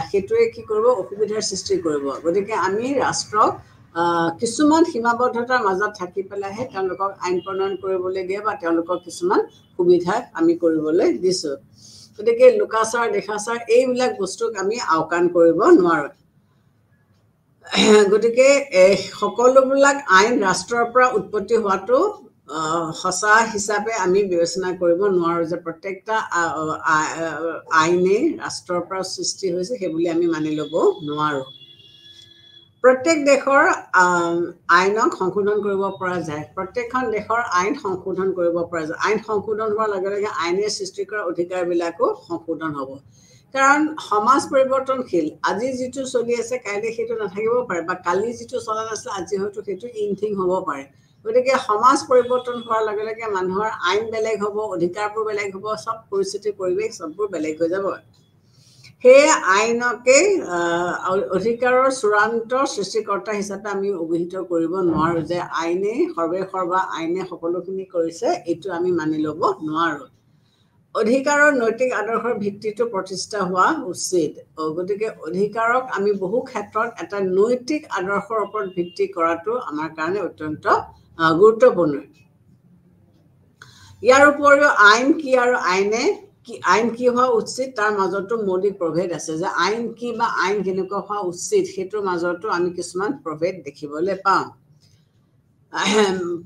সেইটোৱে কি কৰিব অসুবিধাৰ সৃষ্টি কৰিব গতিকে আমি ৰাষ্ট্ৰক কিছুমান সীমাবদ্ধতাৰ মাজত থাকি পেলাইহে তেওঁলোকক আইন প্ৰণয়ন কৰিবলৈ দিয়ে বা তেওঁলোকক কিছুমান সুবিধা আমি কৰিবলৈ দিছোঁ। গতিকে লোকাচাৰ দেখাচাৰ এইবিলাক বস্তুক আমি আওকাণ কৰিব নোৱাৰোঁ। গতিকে সকলোবিলাক আইন ৰাষ্ট্ৰৰ পৰা উৎপত্তি হোৱাটো সঁচা হিচাপে আমি বিবেচনা কৰিব নোৱাৰোঁ যে প্ৰত্যেকটা আইনেই ৰাষ্ট্ৰৰ পৰা সৃষ্টি হৈছে সেইবুলি আমি মানি ল'ব নোৱাৰোঁ। প্ৰত্যেক দেশৰ আইনক সংশোধন কৰিব পৰা যায়, প্ৰত্যেকখন দেশৰ আইন সংশোধন কৰিব পৰা যায়। আইন সংশোধন হোৱাৰ লগে লগে আইনে সৃষ্টি কৰা অধিকাৰবিলাকো সংশোধন হ'ব। কাৰণ সমাজ পৰিৱৰ্তনশীল, আজি যিটো চলি আছে কাইলৈ সেইটো নাথাকিব পাৰে, বা কালি যিটো চলা নাছিলে আজি হয়তো সেইটো ইনথিং হ'ব পাৰে। গতিকে সমাজ পৰিৱৰ্তন হোৱাৰ লগে লগে মানুহৰ আইন বেলেগ হ'ব, অধিকাৰবোৰ বেলেগ হ'ব, চব পৰিস্থিতি পৰিৱেশ চববোৰ বেলেগ হৈ যাব। সেই আইনকে অধিকাৰৰ চূড়ান্ত সৃষ্টিকৰ্তা হিচাপে আমি অভিহিত কৰিব নোৱাৰোঁ যে আইনেই সৰ্বে সৰ্বা, আইনে সকলোখিনি কৰিছে, এইটো আমি মানি ল'ব নোৱাৰোঁ। অধিকাৰৰ নৈতিক আদৰ্শৰ ভিত্তিটো প্ৰতিষ্ঠা হোৱা উচিত। গতিকে অধিকাৰক আমি বহু ক্ষেত্ৰত এটা নৈতিক আদৰ্শৰ ওপৰত ভিত্তি কৰাটো আমাৰ কাৰণে অত্যন্ত গুৰুত্বপূৰ্ণ। ইয়াৰ উপৰিও আইন কি আৰু আইন কি হোৱা উচিত তাৰ মাজতো মৌলিক প্ৰভেদ আছে, যে আইন কি বা আইন কেনেকুৱা হোৱা উচিত সেইটোৰ মাজতো আমি কিছুমান প্ৰভেদ দেখিবলৈ পাওঁ।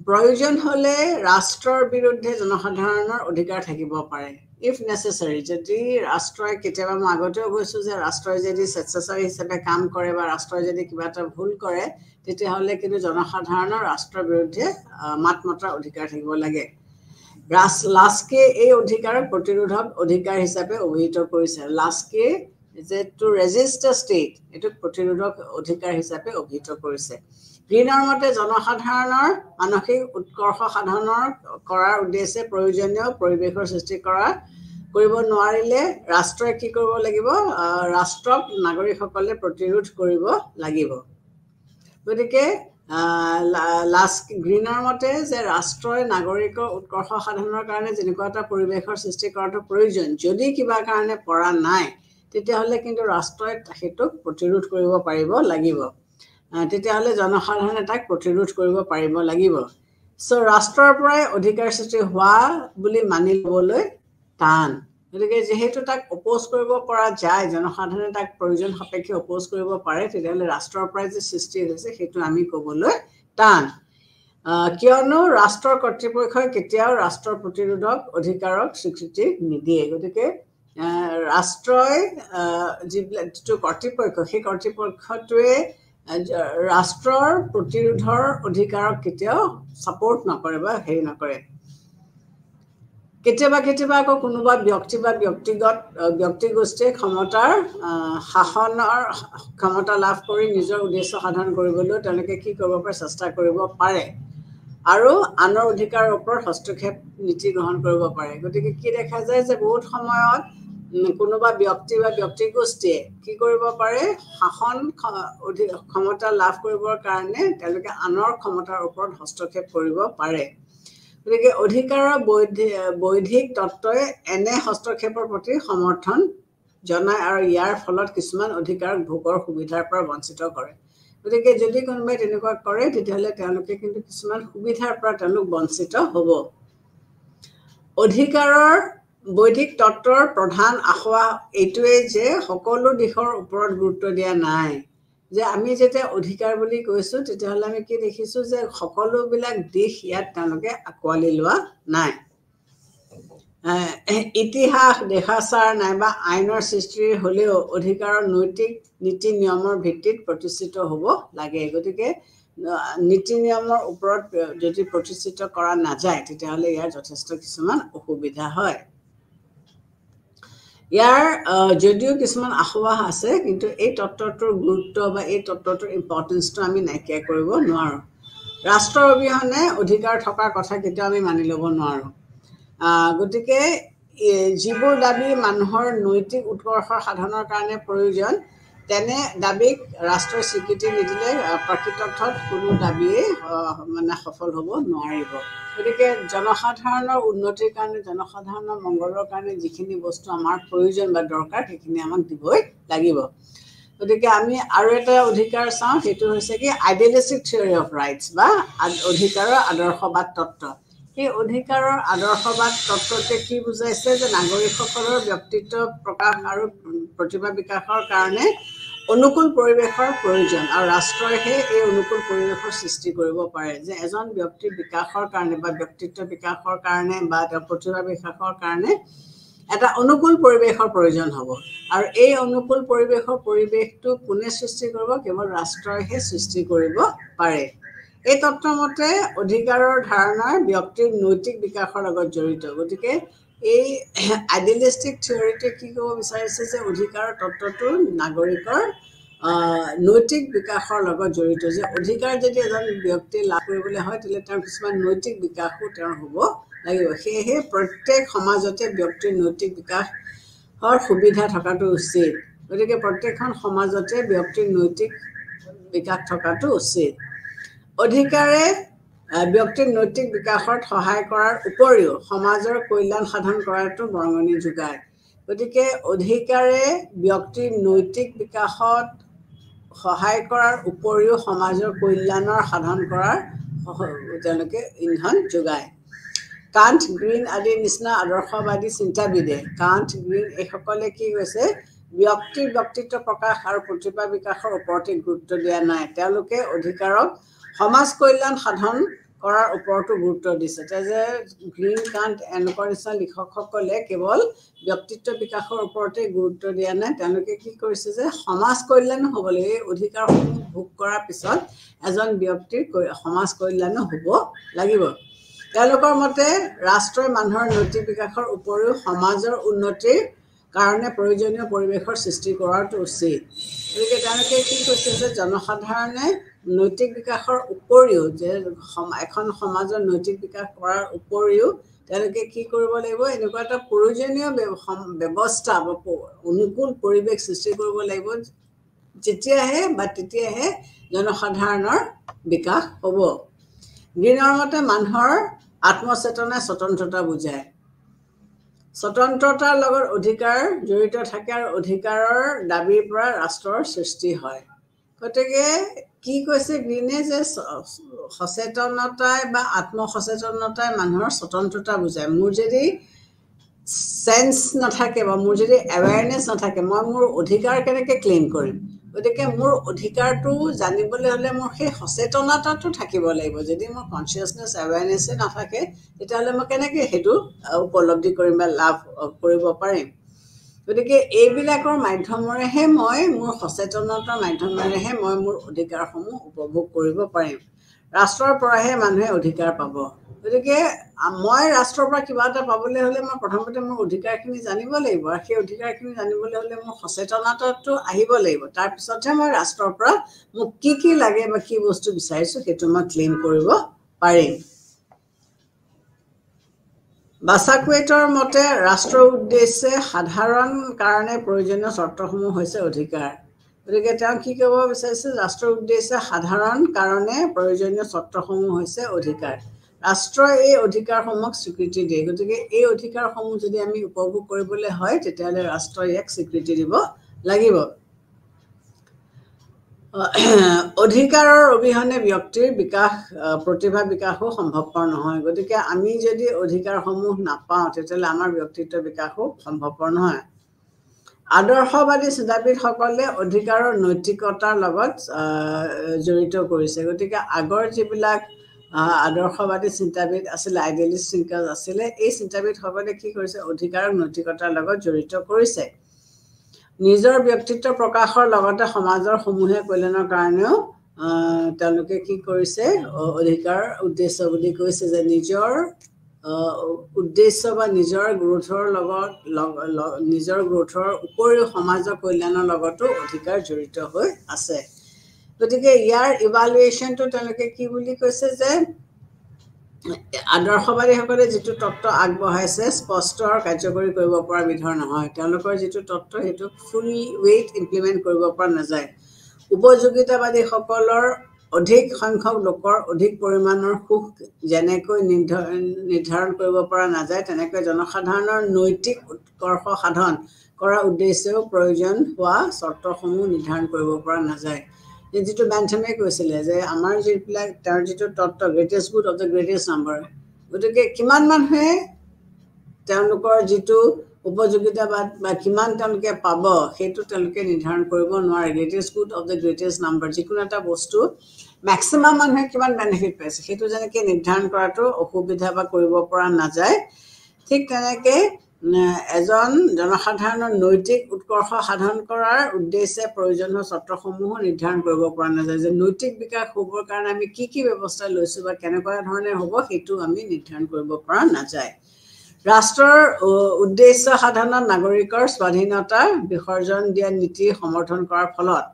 প্ৰয়োজন হ'লে ৰাষ্ট্ৰৰ বিৰুদ্ধে জনসাধাৰণৰ অধিকাৰ থাকিব পাৰে, ইফ নেচেচাৰী। যদি ৰাষ্ট্ৰই কেতিয়াবা, মই আগতেও কৈছোঁ যে ৰাষ্ট্ৰই যদি স্বেচ্ছাচাৰী হিচাপে কাম কৰে বা ৰাষ্ট্ৰই যদি কিবা এটা ভুল কৰে, তেতিয়াহ'লে কিন্তু জনসাধাৰণৰ ৰাষ্ট্ৰৰ বিৰুদ্ধে মাত মতাৰ অধিকাৰ থাকিব লাগে। লাস্কে এই অধিকাৰক প্ৰতিৰোধক অধিকাৰ হিচাপে অভিহিত কৰিছে। লাস্কে যে টু ৰেজিষ্ট দ্য ষ্টেট, এইটোক প্ৰতিৰোধক অধিকাৰ হিচাপে অভিহিত কৰিছে। গ্ৰীণৰ মতে জনসাধাৰণৰ মানসিক উৎকৰ্ষ সাধন কৰাৰ উদ্দেশ্যে প্ৰয়োজনীয় পৰিৱেশৰ সৃষ্টি কৰিব নোৱাৰিলে ৰাষ্ট্ৰই কি কৰিব লাগিব? ৰাষ্ট্ৰক নাগৰিকসকলে প্ৰতিৰোধ কৰিব লাগিব। গতিকে গ্ৰীণৰ মতে যে ৰাষ্ট্ৰই নাগৰিকৰ উৎকৰ্ষ সাধনৰ কাৰণে যেনেকুৱা এটা পৰিৱেশৰ সৃষ্টি কৰাটো প্ৰয়োজন, যদি কিবা কাৰণে পৰা নাই তেতিয়াহ'লে কিন্তু ৰাষ্ট্ৰই সেইটোক প্ৰতিৰোধ কৰিব পাৰিব লাগিব। তেতিয়াহ'লে জনসাধাৰণে তাক প্ৰতিৰোধ কৰিব পাৰিব লাগিব। ৰাষ্ট্ৰৰ পৰাই অধিকাৰ সৃষ্টি হোৱা বুলি মানি ল'বলৈ টান। গতিকে যিহেতু তাক অপ'জ কৰিব পৰা যায়, জনসাধাৰণে তাক প্ৰয়োজন সাপেক্ষে অপ'জ কৰিব পাৰে, তেতিয়াহ'লে ৰাষ্ট্ৰৰ পৰাই যে সৃষ্টি হৈছে সেইটো আমি ক'বলৈ টান। কিয়নো ৰাষ্ট্ৰৰ কৰ্তৃপক্ষই কেতিয়াও ৰাষ্ট্ৰৰ প্ৰতিৰোধক অধিকাৰক স্বীকৃতি নিদিয়ে। গতিকে ৰাষ্ট্ৰই যিটো কৰ্তৃপক্ষ, সেই কৰ্তৃপক্ষটোৱে ৰাষ্ট্ৰৰ প্ৰতিৰোধৰ অধিকাৰক কেতিয়াও ছাপোৰ্ট নকৰে বা হেৰি নকৰে। কেতিয়াবা আকৌ কোনোবা ব্যক্তি বা ব্যক্তিগোষ্ঠীয়ে শাসনৰ ক্ষমতা লাভ কৰি নিজৰ উদ্দেশ্য সাধন কৰিবলৈ তেওঁলোকে কি কৰিব পাৰে? চেষ্টা কৰিব পাৰে আৰু আনৰ অধিকাৰৰ ওপৰত হস্তক্ষেপ নীতি গ্ৰহণ কৰিব পাৰে। গতিকে কি দেখা যায় যে বহুত সময়ত কোনোবা ব্যক্তি বা ব্যক্তিগোষ্ঠীয়ে কি কৰিব পাৰে? শাসন ক্ষমতা লাভ কৰিবৰ কাৰণে তেওঁলোকে আনৰ ক্ষমতাৰ ওপৰত হস্তক্ষেপ কৰিব পাৰে। গতিকে অধিকাৰৰ বৌদ্ধিক তত্ত্বই এনে হস্তক্ষেপৰ প্ৰতি সমৰ্থন জনায় আৰু ইয়াৰ ফলত কিছুমান অধিকাৰক ভোগৰ সুবিধাৰ পৰা বঞ্চিত কৰে। গতিকে যদি কোনোবাই তেনেকুৱা কৰে তেতিয়াহ'লে তেওঁলোকে কিন্তু কিছুমান সুবিধাৰ পৰা তেওঁলোক বঞ্চিত হ'ব। অধিকাৰৰ বৌদ্ধিক তত্ত্বৰ প্ৰধান আশা এইটোৱেই যে সকলো দিশৰ ওপৰত গুৰুত্ব দিয়া নাই। যে আমি যেতিয়া অধিকাৰ বুলি কৈছোঁ তেতিয়াহ'লে আমি কি দেখিছোঁ যে সকলোবিলাক দিশ ইয়াত তেওঁলোকে আঁকোৱালি লোৱা নাই। ইতিহাস দেখাচাৰ নাইবা আইনৰ সৃষ্টি হ'লেও অধিকাৰৰ নৈতিক নীতি নিয়মৰ ভিত্তিত প্ৰতিষ্ঠিত হ'ব লাগে। গতিকে নীতি নিয়মৰ ওপৰত যদি প্ৰতিষ্ঠিত কৰা নাযায় তেতিয়াহ'লে ইয়াৰ যথেষ্ট কিছুমান অসুবিধা হয়। ইয়াৰ যদিও কিছুমান আশাবাহ আছে, কিন্তু এই তত্ত্বটোৰ গুৰুত্ব বা এই তত্ত্বটোৰ ইম্পৰ্টেঞ্চটো আমি নাইকিয়া কৰিব নোৱাৰোঁ। ৰাষ্ট্ৰৰ অবিহনে অধিকাৰ থকাৰ কথা কেতিয়াও আমি মানি ল'ব নোৱাৰোঁ। গতিকে যিবোৰ দাবী মানুহৰ নৈতিক উৎকৰ্ষ সাধনৰ কাৰণে প্ৰয়োজন, তেনে দাবীক ৰাষ্ট্ৰই স্বীকৃতি নিদিলে প্ৰকৃতাৰ্থত কোনো দাবীয়ে সফল হ'ব নোৱাৰিব। গতিকে জনসাধাৰণৰ উন্নতিৰ কাৰণে, জনসাধাৰণৰ মংগলৰ কাৰণে যিখিনি বস্তু আমাৰ প্ৰয়োজন বা দৰকাৰ সেইখিনি আমাক দিবই লাগিব। গতিকে আমি আৰু এটা অধিকাৰ চাওঁ, সেইটো হৈছে কি আইডিয়েলিষ্টিক থিয়ৰী অফ ৰাইটছ বা অধিকাৰৰ আদৰ্শবাদ তত্ত্ব। সেই অধিকাৰৰ আদৰ্শবাদ তত্ত্বটোৱে কি বুজাইছে যে নাগৰিকসকলৰ ব্যক্তিত্ব প্ৰকাশ আৰু প্ৰতিভা বিকাশৰ কাৰণে অনুকূল পৰিৱেশৰ প্ৰয়োজন, আৰু ৰাষ্ট্ৰইহে এই অনুকূল পৰিৱেশৰ সৃষ্টি কৰিব পাৰে। যে এজন ব্যক্তিৰ বিকাশৰ কাৰণে বা ব্যক্তিত্ব বিকাশৰ কাৰণে বা তেওঁৰ প্ৰতিভা বিকাশৰ কাৰণে এটা অনুকূল পৰিৱেশৰ প্ৰয়োজন হ'ব, আৰু এই অনুকূল পৰিৱেশটো কোনে সৃষ্টি কৰিব? কেৱল ৰাষ্ট্ৰইহে সৃষ্টি কৰিব পাৰে। এই তত্ত্বমতে অধিকাৰৰ ধাৰণাৰ ব্যক্তিৰ নৈতিক বিকাশৰ লগত জড়িত। গতিকে এই আইডিয়েলিষ্টিক থিয়ৰিটোৱে কি ক'ব বিচাৰিছে যে অধিকাৰৰ তত্ত্বটো নাগৰিকৰ নৈতিক বিকাশৰ লগত জড়িত। যে অধিকাৰ যদি এজন ব্যক্তিয়ে লাভ কৰিবলৈ হয় তেতিয়াহ'লে তেওঁৰ কিছুমান নৈতিক বিকাশো তেওঁৰ হ'ব লাগিব। সেয়েহে প্ৰত্যেক সমাজতে ব্যক্তিৰ নৈতিক বিকাশৰ সুবিধা থকাটো উচিত। গতিকে প্ৰত্যেকখন সমাজতে ব্যক্তিৰ নৈতিক বিকাশ থকাটো উচিত। অধিকাৰে ব্যক্তিৰ নৈতিক বিকাশত সহায় কৰাৰ উপৰিও সমাজৰ কল্যাণ সাধন কৰাটো বৰঙণি যোগায়। গতিকে অধিকাৰে ব্যক্তিৰ নৈতিক বিকাশত সহায় কৰাৰ উপৰিও সমাজৰ কল্যাণৰ সাধন কৰাৰ তেওঁলোকে ইন্ধন যোগায়। কাণ্ট, গ্ৰীণ আদিৰ নিচিনা আদৰ্শবাদী চিন্তাবিদে, কাণ্ট, গ্ৰীণ এইসকলে কি কৈছে? ব্যক্তিৰ ব্যক্তিত্ব প্ৰকাশ আৰু প্ৰতিভা বিকাশৰ ওপৰতে গুৰুত্ব দিয়া নাই, তেওঁলোকে অধিকাৰক সমাজ কল্যাণ সাধন কৰাৰ ওপৰতো গুৰুত্ব দিছে। যে গ্ৰীণ, কাণ্ট এনেকুৱা নিচিনা লিখকসকলে কেৱল ব্যক্তিত্ব বিকাশৰ ওপৰতে গুৰুত্ব দিয়া নাই, তেওঁলোকে কি কৰিছে যে সমাজ কল্যাণো হ'ব লাগে। এই অধিকাৰসমূহ ভোগ কৰাৰ পিছত এজন ব্যক্তিৰ সমাজ কল্যাণো হ'ব লাগিব। তেওঁলোকৰ মতে ৰাষ্ট্ৰই মানুহৰ নৈতিক বিকাশৰ উপৰিও সমাজৰ উন্নতিৰ কাৰণে প্ৰয়োজনীয় পৰিৱেশৰ সৃষ্টি কৰাটো উচিত। গতিকে তেওঁলোকে কি কৈছে যে জনসাধাৰণে নৈতিক বিকাশৰ উপৰিও, যে এখন সমাজৰ নৈতিক বিকাশ কৰাৰ উপৰিও তেওঁলোকে কি কৰিব লাগিব? এনেকুৱা এটা প্ৰয়োজনীয় ব্যৱস্থা বা অনুকূল পৰিৱেশ সৃষ্টি কৰিব লাগিব, তেতিয়াহে জনসাধাৰণৰ বিকাশ হ'ব। গ্ৰীণৰ মতে মানুহৰ আত্মচেতনাই স্বতন্ত্ৰতা বুজায়। স্বতন্ত্ৰতাৰ লগত অধিকাৰ জড়িত থাকে আৰু অধিকাৰৰ দাবীৰ পৰা ৰাষ্ট্ৰৰ সৃষ্টি হয়। গতিকে কি কৈছে গ্ৰীণে? যে সচেতনতাই বা আত্মসচেতনতাই মানুহৰ স্বতন্ত্ৰতা বুজায়। মোৰ যদি চেন্স নাথাকে বা মোৰ যদি এৱেৰনেছ নাথাকে, মই মোৰ অধিকাৰ কেনেকৈ ক্লেইম কৰিম? গতিকে মোৰ অধিকাৰটো জানিবলৈ হ'লে মোৰ সেই সচেতনতাটো থাকিব লাগিব। যদি মোৰ কনচিয়াছনেছ এৱেৰনেছে নাথাকে তেতিয়াহ'লে মই কেনেকৈ সেইটো উপলব্ধি কৰিম বা লাভ কৰিব পাৰিম? গতিকে এইবিলাকৰ মাধ্যমেৰেহে মই মোৰ সচেতনতাৰ মাধ্যমেৰেহে মই মোৰ অধিকাৰসমূহ উপভোগ কৰিব পাৰিম। ৰাষ্ট্ৰৰ পৰাহে মানুহে অধিকাৰ পাব। গতিকে মই ৰাষ্ট্ৰৰ পৰা কিবা এটা পাবলৈ হ'লে মই প্ৰথমতে মোৰ অধিকাৰখিনি জানিব লাগিব, আৰু সেই অধিকাৰখিনি জানিবলৈ হ'লে মোৰ সচেতনতাটো আহিব লাগিব। তাৰপিছতহে মই ৰাষ্ট্ৰৰ পৰা মোক কি লাগে বা কি বস্তু বিচাৰিছোঁ সেইটো মই ক্লেইম কৰিব পাৰিম। বাছাকুৱেটৰ মতে ৰাষ্ট্ৰৰ উদ্দেশ্যে সাধাৰণ কাৰণে প্ৰয়োজনীয় চৰ্তসমূহ হৈছে অধিকাৰ। গতিকে তেওঁ কি ক'ব বিচাৰিছে? ৰাষ্ট্ৰৰ উদ্দেশ্যে সাধাৰণ কাৰণে প্ৰয়োজনীয় চৰ্তসমূহ হৈছে অধিকাৰ। ৰাষ্ট্ৰই এই অধিকাৰসমূহক স্বীকৃতি দিয়ে। গতিকে এই অধিকাৰসমূহ যদি আমি উপভোগ কৰিবলৈ হয় তেতিয়াহ'লে ৰাষ্ট্ৰই ইয়াক স্বীকৃতি দিব লাগিব। অধিকাৰৰ অবিহনে ব্যক্তিৰ বিকাশ, প্ৰতিভা বিকাশো সম্ভৱপৰ নহয়। গতিকে আমি যদি অধিকাৰসমূহ নাপাওঁ তেতিয়াহ'লে আমাৰ ব্যক্তিত্ব বিকাশো সম্ভৱপৰ নহয়। আদৰ্শবাদী চিন্তাবিদসকলে অধিকাৰৰ নৈতিকতাৰ লগত জড়িত কৰিছে। গতিকে আগৰ যিবিলাক আদৰ্শবাদী চিন্তাবিদ আছিলে, আইডিয়েলিষ্ট থিংকাৰ্ছ আছিলে, এই চিন্তাবিদসকলে কি কৰিছে? অধিকাৰক নৈতিকতাৰ লগত জড়িত কৰিছে। নিজৰ ব্যক্তিত্ব প্ৰকাশৰ লগতে সমাজৰ সমূহীয়া কল্যাণৰ কাৰণেও তেওঁলোকে কি কৰিছে? অধিকাৰ উদ্দেশ্য বুলি কৈছে যে নিজৰ উদ্দেশ্য বা নিজৰ গ্ৰোথৰ উপৰিও সমাজৰ কল্যাণৰ লগতো অধিকাৰ জড়িত হৈ আছে। গতিকে ইয়াৰ ইভালুৱেশ্যনটো তেওঁলোকে কি বুলি কৈছে? যে আদৰ্শবাদীসকলে যিটো তত্ত্ব আগবঢ়াইছে স্পষ্ট আৰু কাৰ্যকৰী কৰিব পৰা বিধৰ নহয়। তেওঁলোকৰ যিটো তত্ত্ব সেইটো ফুল ৱেইট ইমপ্লিমেণ্ট কৰিব পৰা নাযায়। উপযোগিতাবাদীসকলৰ অধিক সংখ্যক লোকৰ অধিক পৰিমাণৰ সুখ যেনেকৈ নিৰ্ধাৰণ কৰিব পৰা নাযায় তেনেকৈ জনসাধাৰণৰ নৈতিক উৎকৰ্ষ সাধন কৰাৰ উদ্দেশ্যেও প্ৰয়োজন হোৱা চৰ্তসমূহ নিৰ্ধাৰণ কৰিব পৰা নাযায়। যিটো বেন্থামে কৈছিলে যে আমাৰ যিবিলাক তাৰ যিটো তত্ত্ব greatest good of the greatest number, গতিকে কিমান মানুহে তেওঁলোকৰ যিটো উপযোগিতাবাদ বা কিমান তেওঁলোকে পাব সেইটো তেওঁলোকে নিৰ্ধাৰণ কৰিব নোৱাৰে। Greatest good of the greatest number, যিকোনো এটা বস্তু মেক্সিমাম মানুহে কিমান বেনিফিট পাইছে সেইটো যেনেকৈ নিৰ্ধাৰণ কৰাটো অসুবিধা বা কৰিব পৰা নাযায়, ঠিক তেনেকৈ এজন জনসাধাৰণৰ নৈতিক উৎকৰ্ষ সাধন কৰাৰ উদ্দেশ্যে প্ৰয়োজন হোৱা চৰ্তসমূহো নিৰ্ধাৰণ কৰিব পৰা নাযায়। যে নৈতিক বিকাশ হ'বৰ কাৰণে আমি কি কি ব্যৱস্থা লৈছোঁ বা কেনেকুৱা ধৰণে হ'ব সেইটো আমি নিৰ্ধাৰণ কৰিব পৰা নাযায়। ৰাষ্ট্ৰৰ উদ্দেশ্য সাধনত নাগৰিকৰ স্বাধীনতা বিসৰ্জন দিয়া নীতি সমৰ্থন কৰাৰ ফলত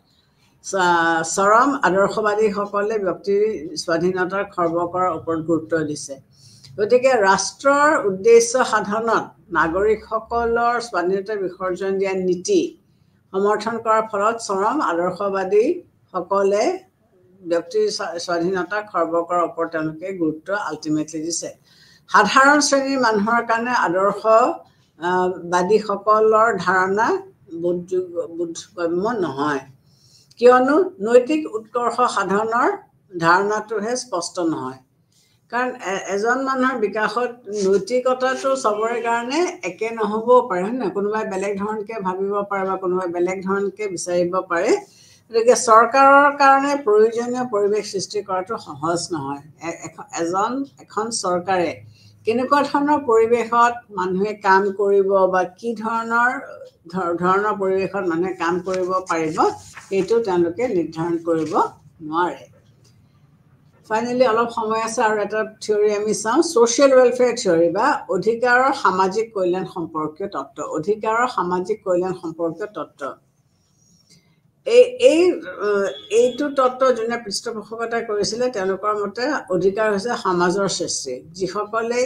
চৰম আদৰ্শবাদীসকলে ব্যক্তিৰ স্বাধীনতাৰ খৰ্ব কৰাৰ ওপৰত গুৰুত্ব দিছে। গতিকে ৰাষ্ট্ৰৰ উদ্দেশ্য সাধনত নাগৰিকসকলৰ স্বাধীনতা বিসৰ্জন দিয়া নীতি সমৰ্থন কৰাৰ ফলত চৰম আদৰ্শবাদীসকলে ব্যক্তিৰ স্বাধীনতা খৰ্ব কৰাৰ ওপৰত তেওঁলোকে গুৰুত্ব আল্টিমেটলি দিছে। সাধাৰণ শ্ৰেণীৰ মানুহৰ কাৰণে আদৰ্শবাদীসকলৰ ধাৰণা বোধগম্য নহয়, কিয়নো নৈতিক উৎকৰ্ষ সাধনৰ ধাৰণাটোহে স্পষ্ট নহয়। কাৰণ এজন মানুহৰ বিকাশত নৈতিকতাটো চবৰে কাৰণে একে নহ'বও পাৰে, হয় নহয়? কোনোবাই বেলেগ ধৰণকৈ ভাবিব পাৰে বা কোনোবাই বেলেগ ধৰণকৈ বিচাৰিব পাৰে। গতিকে চৰকাৰৰ কাৰণে প্ৰয়োজনীয় পৰিৱেশ সৃষ্টি কৰাটো সহজ নহয়। এখন চৰকাৰে কেনেকুৱা ধৰণৰ পৰিৱেশত মানুহে কাম কৰিব বা কি ধৰণৰ পৰিৱেশত মানুহে কাম কৰিব পাৰিব সেইটো তেওঁলোকে নিৰ্ধাৰণ কৰিব নোৱাৰে। ফাইনেলি অলপ সময় আছে আৰু এটা থিয়ৰী আমি চাওঁ, ছ'চিয়েল ৱেলফেয়াৰ থিয়ৰী বা অধিকাৰৰ সামাজিক কল্যাণ সম্পৰ্কীয় তত্ত্ব। অধিকাৰৰ সামাজিক কল্যাণ সম্পৰ্কীয় তত্ত্ব এইটো তত্ত্ব যোনে পৃষ্ঠপোষকতা কৰিছিলে তেওঁলোকৰ মতে অধিকাৰ হৈছে সমাজৰ সৃষ্টি। যিসকলে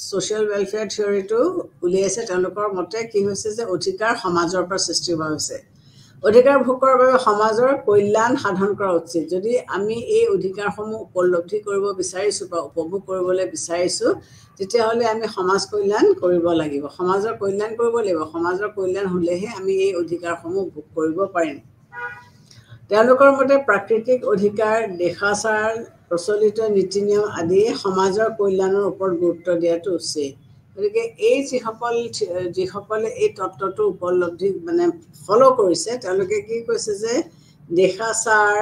ছ'চিয়েল ৱেলফেয়াৰ থিয়ৰীটো উলিয়াইছে তেওঁলোকৰ মতে কি হৈছে যে অধিকাৰ সমাজৰ পৰা সৃষ্টি হোৱা হৈছে। অধিকাৰ ভোগ কৰাৰ বাবে সমাজৰ কল্যাণ সাধন কৰা উচিত। যদি আমি এই অধিকাৰসমূহ উপলব্ধি কৰিব বিচাৰিছোঁ বা উপভোগ কৰিবলৈ বিচাৰিছোঁ তেতিয়াহ'লে আমি সমাজ কল্যাণ কৰিব লাগিব, সমাজৰ কল্যাণ কৰিব লাগিব। সমাজৰ কল্যাণ হ'লেহে আমি এই অধিকাৰসমূহ ভোগ কৰিব পাৰিম। তেওঁলোকৰ মতে প্ৰাকৃতিক অধিকাৰ, দেশাচাৰ, প্ৰচলিত নীতি নিয়ম আদি সমাজৰ কল্যাণৰ ওপৰত গুৰুত্ব দিয়াটো উচিত। গতিকে এই যিসকলে এই তত্ত্বটো উপলব্ধি ফ'ল' কৰিছে তেওঁলোকে কি কৈছে যে দেশাচাৰ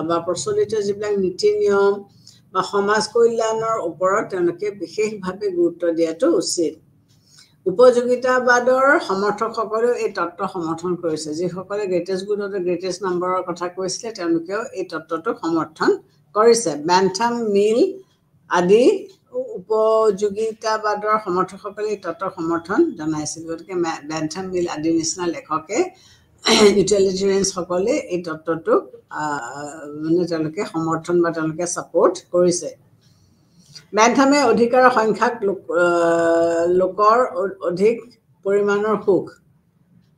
বা প্ৰচলিত যিবিলাক নীতি নিয়ম বা সমাজ কল্যাণৰ ওপৰত তেওঁলোকে বিশেষভাৱে গুৰুত্ব দিয়াটো উচিত। উপযোগিতাবাদৰ সমৰ্থকসকলেও এই তত্ত্ব সমৰ্থন কৰিছে। যিসকলে greatest good of the greatest নাম্বাৰৰ কথা কৈছিলে তেওঁলোকেও এই তত্ত্বটোক সমৰ্থন কৰিছে। বেন্থাম, মিল আদি উপযোগিতাবাদৰ সমৰ্থকসকলে এই তত্ত্বৰ সমৰ্থন জনাইছিল। গতিকে বেন্থাম, মিল আদিৰ নিচিনা লেখকে ইউটিলিটেৰিয়ানসকলে এই তত্ত্বটোক তেওঁলোকে সমৰ্থন বা তেওঁলোকে ছাপোৰ্ট কৰিছে। বেন্থামে অধিকাৰৰ সংখ্যাক লোকৰ অধিক পৰিমাণৰ সুখ,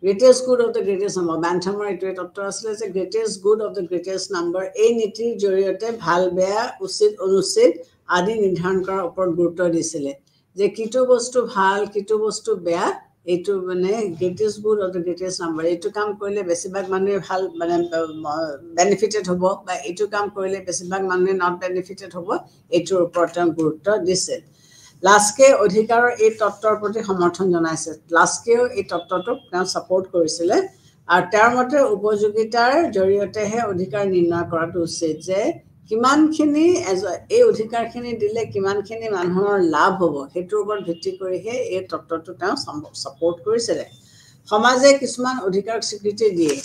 greatest good of the greatest number. বেন্থামৰ এইটোৱে তত্ত্ব আছিলে যে greatest good of the greatest number এই নীতিৰ জৰিয়তে ভাল বেয়া, উচিত অনুচিত আদি নিৰ্ধাৰণ কৰাৰ ওপৰত গুৰুত্ব দিছিলে। যে কিটো বস্তু ভাল, কিটো বস্তু বেয়া, এইটো greatest good of the greatest number. এইটো কাম কৰিলে বেছিভাগ মানুহে ভাল বেনিফিটেড হ'ব বা এইটো কাম কৰিলে বেছিভাগ মানুহে নট বেনিফিটেড হ'ব, এইটোৰ ওপৰত তেওঁ গুৰুত্ব দিছিল। লাস্কে অধিকাৰৰ এই তত্ত্বৰ প্ৰতি সমৰ্থন জনাইছে। লাস্কেও এই তত্ত্বটোক তেওঁ ছাপোৰ্ট কৰিছিলে আৰু তেওঁৰ মতে উপযোগিতাৰ জৰিয়তেহে অধিকাৰ নিৰ্ণয় কৰাটো উচিত। যে কিমানখিনি এই অধিকাৰখিনি দিলে কিমানখিনি মানুহৰ লাভ হ'ব সেইটোৰ ওপৰত ভিত্তি কৰিহে এই তত্ত্বটো তেওঁ ছাপোৰ্ট কৰিছিলে। সমাজে কিছুমান অধিকাৰক স্বীকৃতি দিয়ে।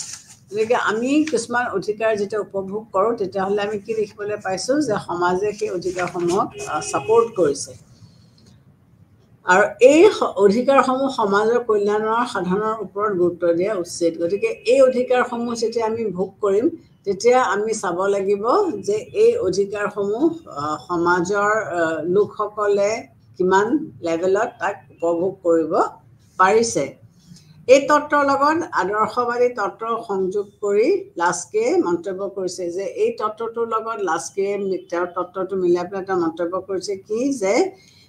গতিকে আমি কিছুমান অধিকাৰ যেতিয়া উপভোগ কৰোঁ তেতিয়াহ'লে আমি কি দেখিবলৈ পাইছোঁ যে সমাজে সেই অধিকাৰসমূহক ছাপোৰ্ট কৰিছে আৰু এই অধিকাৰসমূহ সমাজৰ কল্যাণৰ সাধনৰ ওপৰত গুৰুত্ব দিয়া উচিত। গতিকে এই অধিকাৰসমূহ যেতিয়া আমি ভোগ কৰিম তেতিয়া আমি চাব লাগিব যে এই অধিকাৰসমূহ সমাজৰ লোকসকলে কিমান লেভেলত তাক উপভোগ কৰিব পাৰিছে। এই তত্ত্বৰ লগত আদৰ্শবাদী তত্ত্ব সংযোগ কৰি লাস্কিয়ে মন্তব্য কৰিছে যে এই তত্ত্বটোৰ লগত লাস্কিয়ে তেওঁৰ তত্ত্বটো মিলাই পেলাই তেওঁ মন্তব্য কৰিছে কি যে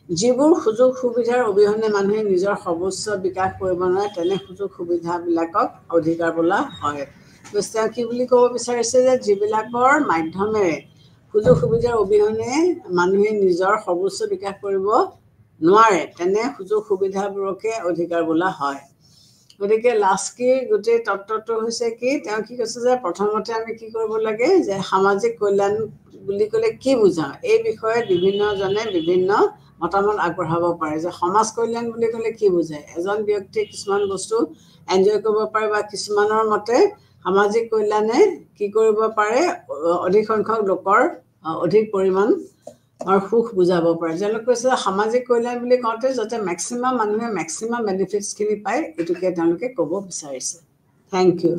যিবোৰ সুযোগ সুবিধাৰ অবিহনে মানুহে নিজৰ সৰ্বোচ্চ বিকাশ কৰিব নোৱাৰে তেনে সুযোগ সুবিধাবিলাকক অধিকাৰ বোলা হয়। তেওঁ কি বুলি ক'ব বিচাৰিছে যে যিবিলাকৰ মাধ্যমেৰে সুযোগ সুবিধাৰ অবিহনে মানুহে নিজৰ সৰ্বোচ্চ বিকাশ কৰিব নোৱাৰে তেনে সুযোগ সুবিধাবোৰকে অধিকাৰ বোলা হয়। গতিকে লাস্কিৰ গোটেই তত্ত্বটো হৈছে কি তেওঁ কি কৈছে যে প্ৰথমতে আমি কি কৰিব লাগে যে সামাজিক কল্যাণ বুলি ক'লে কি বুজাওঁ এই বিষয়ে বিভিন্নজনে বিভিন্ন মতামত আগবঢ়াব পাৰে যে সমাজ কল্যাণ বুলি ক'লে কি বুজায় এজন ব্যক্তিয়ে কিছুমান বস্তু এনজয় কৰিব পাৰে বা কিছুমানৰ মতে সামাজিক কল্যাণে কি কৰিব পাৰে অধিক সংখ্যক লোকৰ অধিক পৰিমাণ সুখ বুজাব পাৰে। তেওঁলোকে কৈছে সামাজিক কল্যাণ বুলি কওঁতে যাতে মেক্সিমাম মানুহে মেক্সিমাম বেনিফিটছখিনি পায় এইটোকে তেওঁলোকে ক'ব বিচাৰিছে। Thank U.